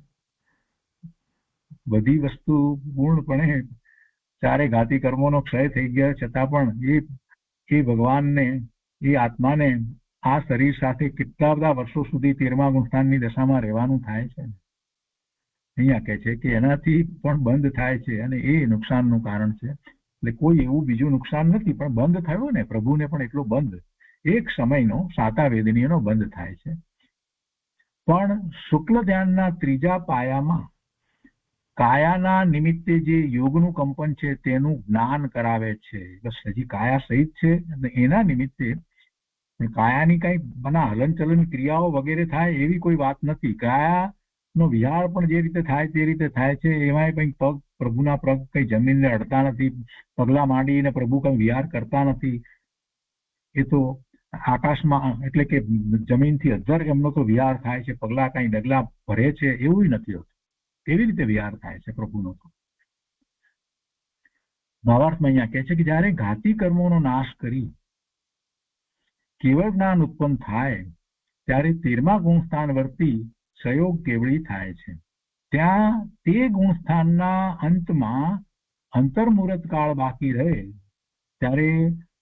બધી વસ્તુ પૂર્ણપણે ચારે ઘાતી કર્મોનો ક્ષય થઈ ગયા છતાં પણ એ ભગવાનને, એ આત્માને આ શરીર સાથે કેટલા બધા વર્ષો સુધી 13મા ગુણસ્થાનની દશામાં રહેવાનું થાય છે. અહીંયા કહે છે કે એનાથી પણ બંધ થાય છે, અને એ નુકસાનનું કારણ છે. એટલે કોઈ એવું બીજું નુકસાન નથી, પણ બંધ થયો ને પ્રભુને પણ એટલો બંધ, એક સમયનો સાતા વેદનીયનો બંધ થાય છે. પણ શુક્લ ધ્યાનના ત્રીજા પાયામાં કાયાના નિમિત્તે જે યોગનું કંપન છે તેનું જ્ઞાન કરાવે છે. બસ હજી કાયા સહિત છે, અને એના નિમિત્તે કાયાની કઈ હલનચલન ક્રિયાઓ વગેરે થાય એવી કોઈ વાત નથી. કાયાનો વિહાર પણ જે રીતે થાય તે રીતે થાય છે. એમાંય કઈ પગ, પ્રભુના પગ કઈ જમીનને અડતા નથી, પગલા માંડીને પ્રભુ કઈ વિહાર કરતા નથી. એ તો આકાશમાં એટલે કે જમીનથી અધ્ધર એમનો તો વિહાર થાય છે. પગલા કઈ ડગલા ભરે છે એવું નથી હોતું. એવી રીતે વિહાર થાય છે પ્રભુનો. તો ભાવાર્થમાં અહીંયા કહે છે કે જયારે ઘાતી કર્મોનો નાશ કરી કેવળ જ્ઞાન ઉત્પન્ન થાય ત્યારે 13મા ગુણસ્થાન વર્તી સહયોગ કેવળી થાય છે. ત્યાં તે ગુણસ્થાનના અંતમાં અંતર્મુહૂર્ત કાળ બાકી રહે ત્યારે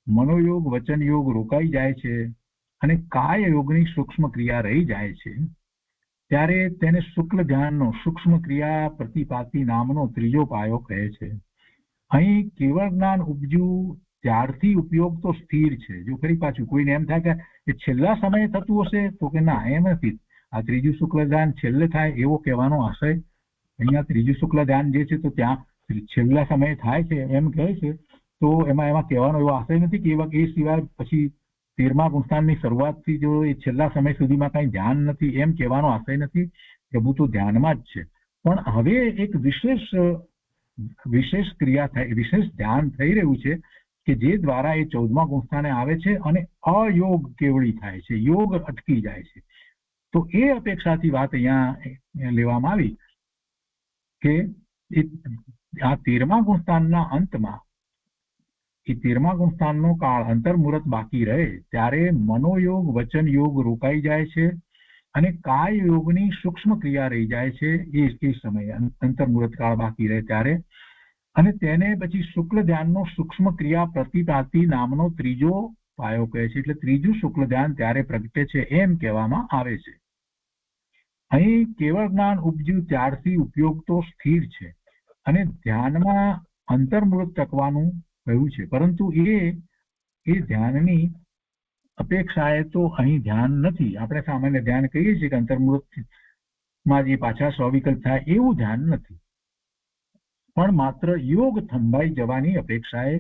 મનોયોગ, વચન યોગ રોકાઈ જાય છે, અને કાય યોગની સૂક્ષ્મ ક્રિયા રહી જાય છે. ત્યારે તેને શુક્લ ધ્યાનનો સૂક્ષ્મ ક્રિયા પ્રતિપાતી નામનો ત્રીજો પાયો કહે છે. અહીં કેવળ જ્ઞાન ઉપજ્યું ત્યારથી ઉપયોગ તો સ્થિર છે. જો ફરી પાછું કોઈને એમ થાય કે છેલ્લા સમયે થતું હશે તો કે ના, એમ નથી. આ ત્રીજું શુક્લ ધ્યાન છેલ્લે થાય એવો કહેવાનો આશય અહીંયા ત્રીજું શુક્લ ધ્યાન જે છે તો ત્યાં છેલ્લા સમયે થાય છે એમ કહે છે. તો એમાં કહેવાનો એવો આશય નથી કે એ સિવાય પછી 13મા ગુણસ્થાનની શરૂઆતથી જો એ છેલ્લા સમય સુધીમાં કઈ ધ્યાન નથી એમ કહેવાનો આશય નથી. પ્રભુ તો ધ્યાનમાં જ છે. પણ હવે એક વિશેષ ક્રિયા થાય, વિશેષ ધ્યાન થઈ રહ્યું છે કે જે દ્વારા એ 14મા ગુણસ્થાને આવે છે અને અયોગ કેવળી થાય છે, યોગ અટકી જાય છે. તો એ અપેક્ષાથી વાત અહીંયા લેવામાં આવી કે આ 13મા ગુણસ્થાનના અંતમાં એ 13મા ગુણસ્થાનનો કાળ અંતર્મુહૂર્ત બાકી રહે ત્યારે મનોયોગ વચન યોગ રોકાઈ જાય છે અને કાય યોગની સૂક્ષ્મ ક્રિયા રહી જાય છે એ સમયે અંતર્મુહૂર્ત કાળ બાકી રહે ત્યારે. અને તેને પછી શુક્લ ધ્યાનનો સૂક્ષ્મ ક્રિયા પ્રતિપાતી નામનો ત્રીજો પાયો કહે છે. એટલે ત્રીજું શુક્લ ધ્યાન ત્યારે પ્રગટે છે એમ કહેવામાં આવે છે. અહીં કેવળ જ્ઞાન ઉપજ્યું ત્યારથી ઉપયોગ તો સ્થિર છે અને ધ્યાનમાં અંતર્મુહૂર્ત ટકવાનું કહ્યું છે. પરંતુ એ ધ્યાનની અપેક્ષાએ તો અહીં ધ્યાન નથી. આપણે સામાન્ય ધ્યાન કહીએ છીએ કે અંતર્મુહૂર્તમાં જે પાછા સ્વવિકલ્પ થાય એવું ધ્યાન નથી, પણ માત્ર યોગ થંભાઈ જવાની અપેક્ષાએ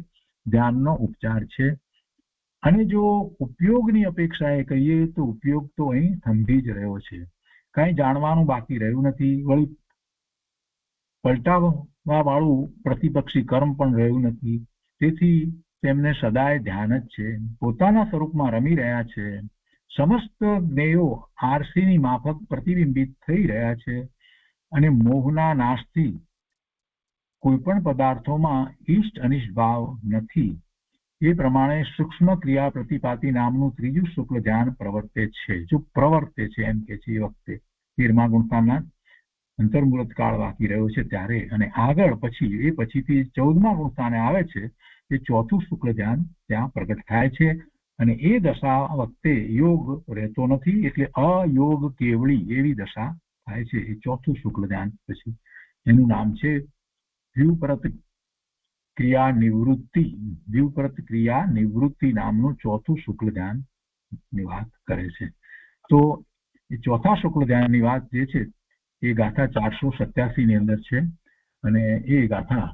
ધ્યાનનો ઉપચાર છે. અને જો ઉપયોગની અપેક્ષાએ કહીએ તો ઉપયોગ તો અહીં થંભી જ રહ્યો છે. કઈ જાણવાનું બાકી રહ્યું નથી. વળી પલટાવવા વાળું પ્રતિપક્ષી કર્મ પણ રહ્યું નથી. તેથી તેમને સદાય ધ્યાન જ છે. પોતાના સ્વરૂપમાં રમી રહ્યા છે. સમસ્ત જ્ઞેયો આરસીની માફક પ્રતિબિંબિત થઈ રહ્યા છે અને મોહના નાશથી કોઈ પણ પદાર્થોમાં ઇષ્ટ અનિષ્ટ ભાવ નથી. એ પ્રમાણે સૂક્ષ્મ ક્રિયા પ્રતિપાતી નામનું ત્રીજું શુક્લ ધ્યાન પ્રવર્તે છે. જો પ્રવર્તે છે એમ કે છે એ વખતે 13મા ગુણસ્થાનના અંતર્મુહૂર્ત કાળ બાકી રહ્યો છે ત્યારે. અને આગળ પછીથી 14મા ગુણસ્થાને આવે છે એ ચોથું શુક્લ ધ્યાન ત્યાં પ્રગટ થાય છે અને એ દશા વખતે યોગ રહેતો નથી. એટલે અયોગ કેવળી એવી દશા થાય છે. એ ચોથું શુક્લ ધ્યાન પછી એનું નામ છે દ્વિપરત ક્રિયા નિવૃત્તિ નામનું ચોથું શુક્લ ધ્યાન ની વાત કરે છે. તો એ ચોથા શુક્લ ધ્યાનની વાત જે છે એ ગાથા 487 ની અંદર છે અને એ ગાથા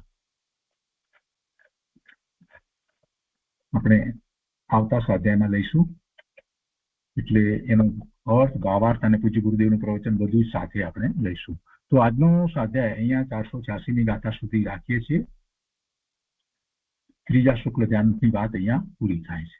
આપણે આવતા સ્વાધ્યાયમાં લઈશું. એટલે એનો અર્થ, ભાવાર્થ અને પૂજ્ય ગુરુદેવનું પ્રવચન બધું જ સાથે આપણે લઈશું. તો આજનો સ્વાધ્યાય અહીંયા 486 ની ગાથા સુધી રાખીએ છીએ. ત્રીજા શુક્લ ધ્યાનની વાત અહીંયા પૂરી થાય છે.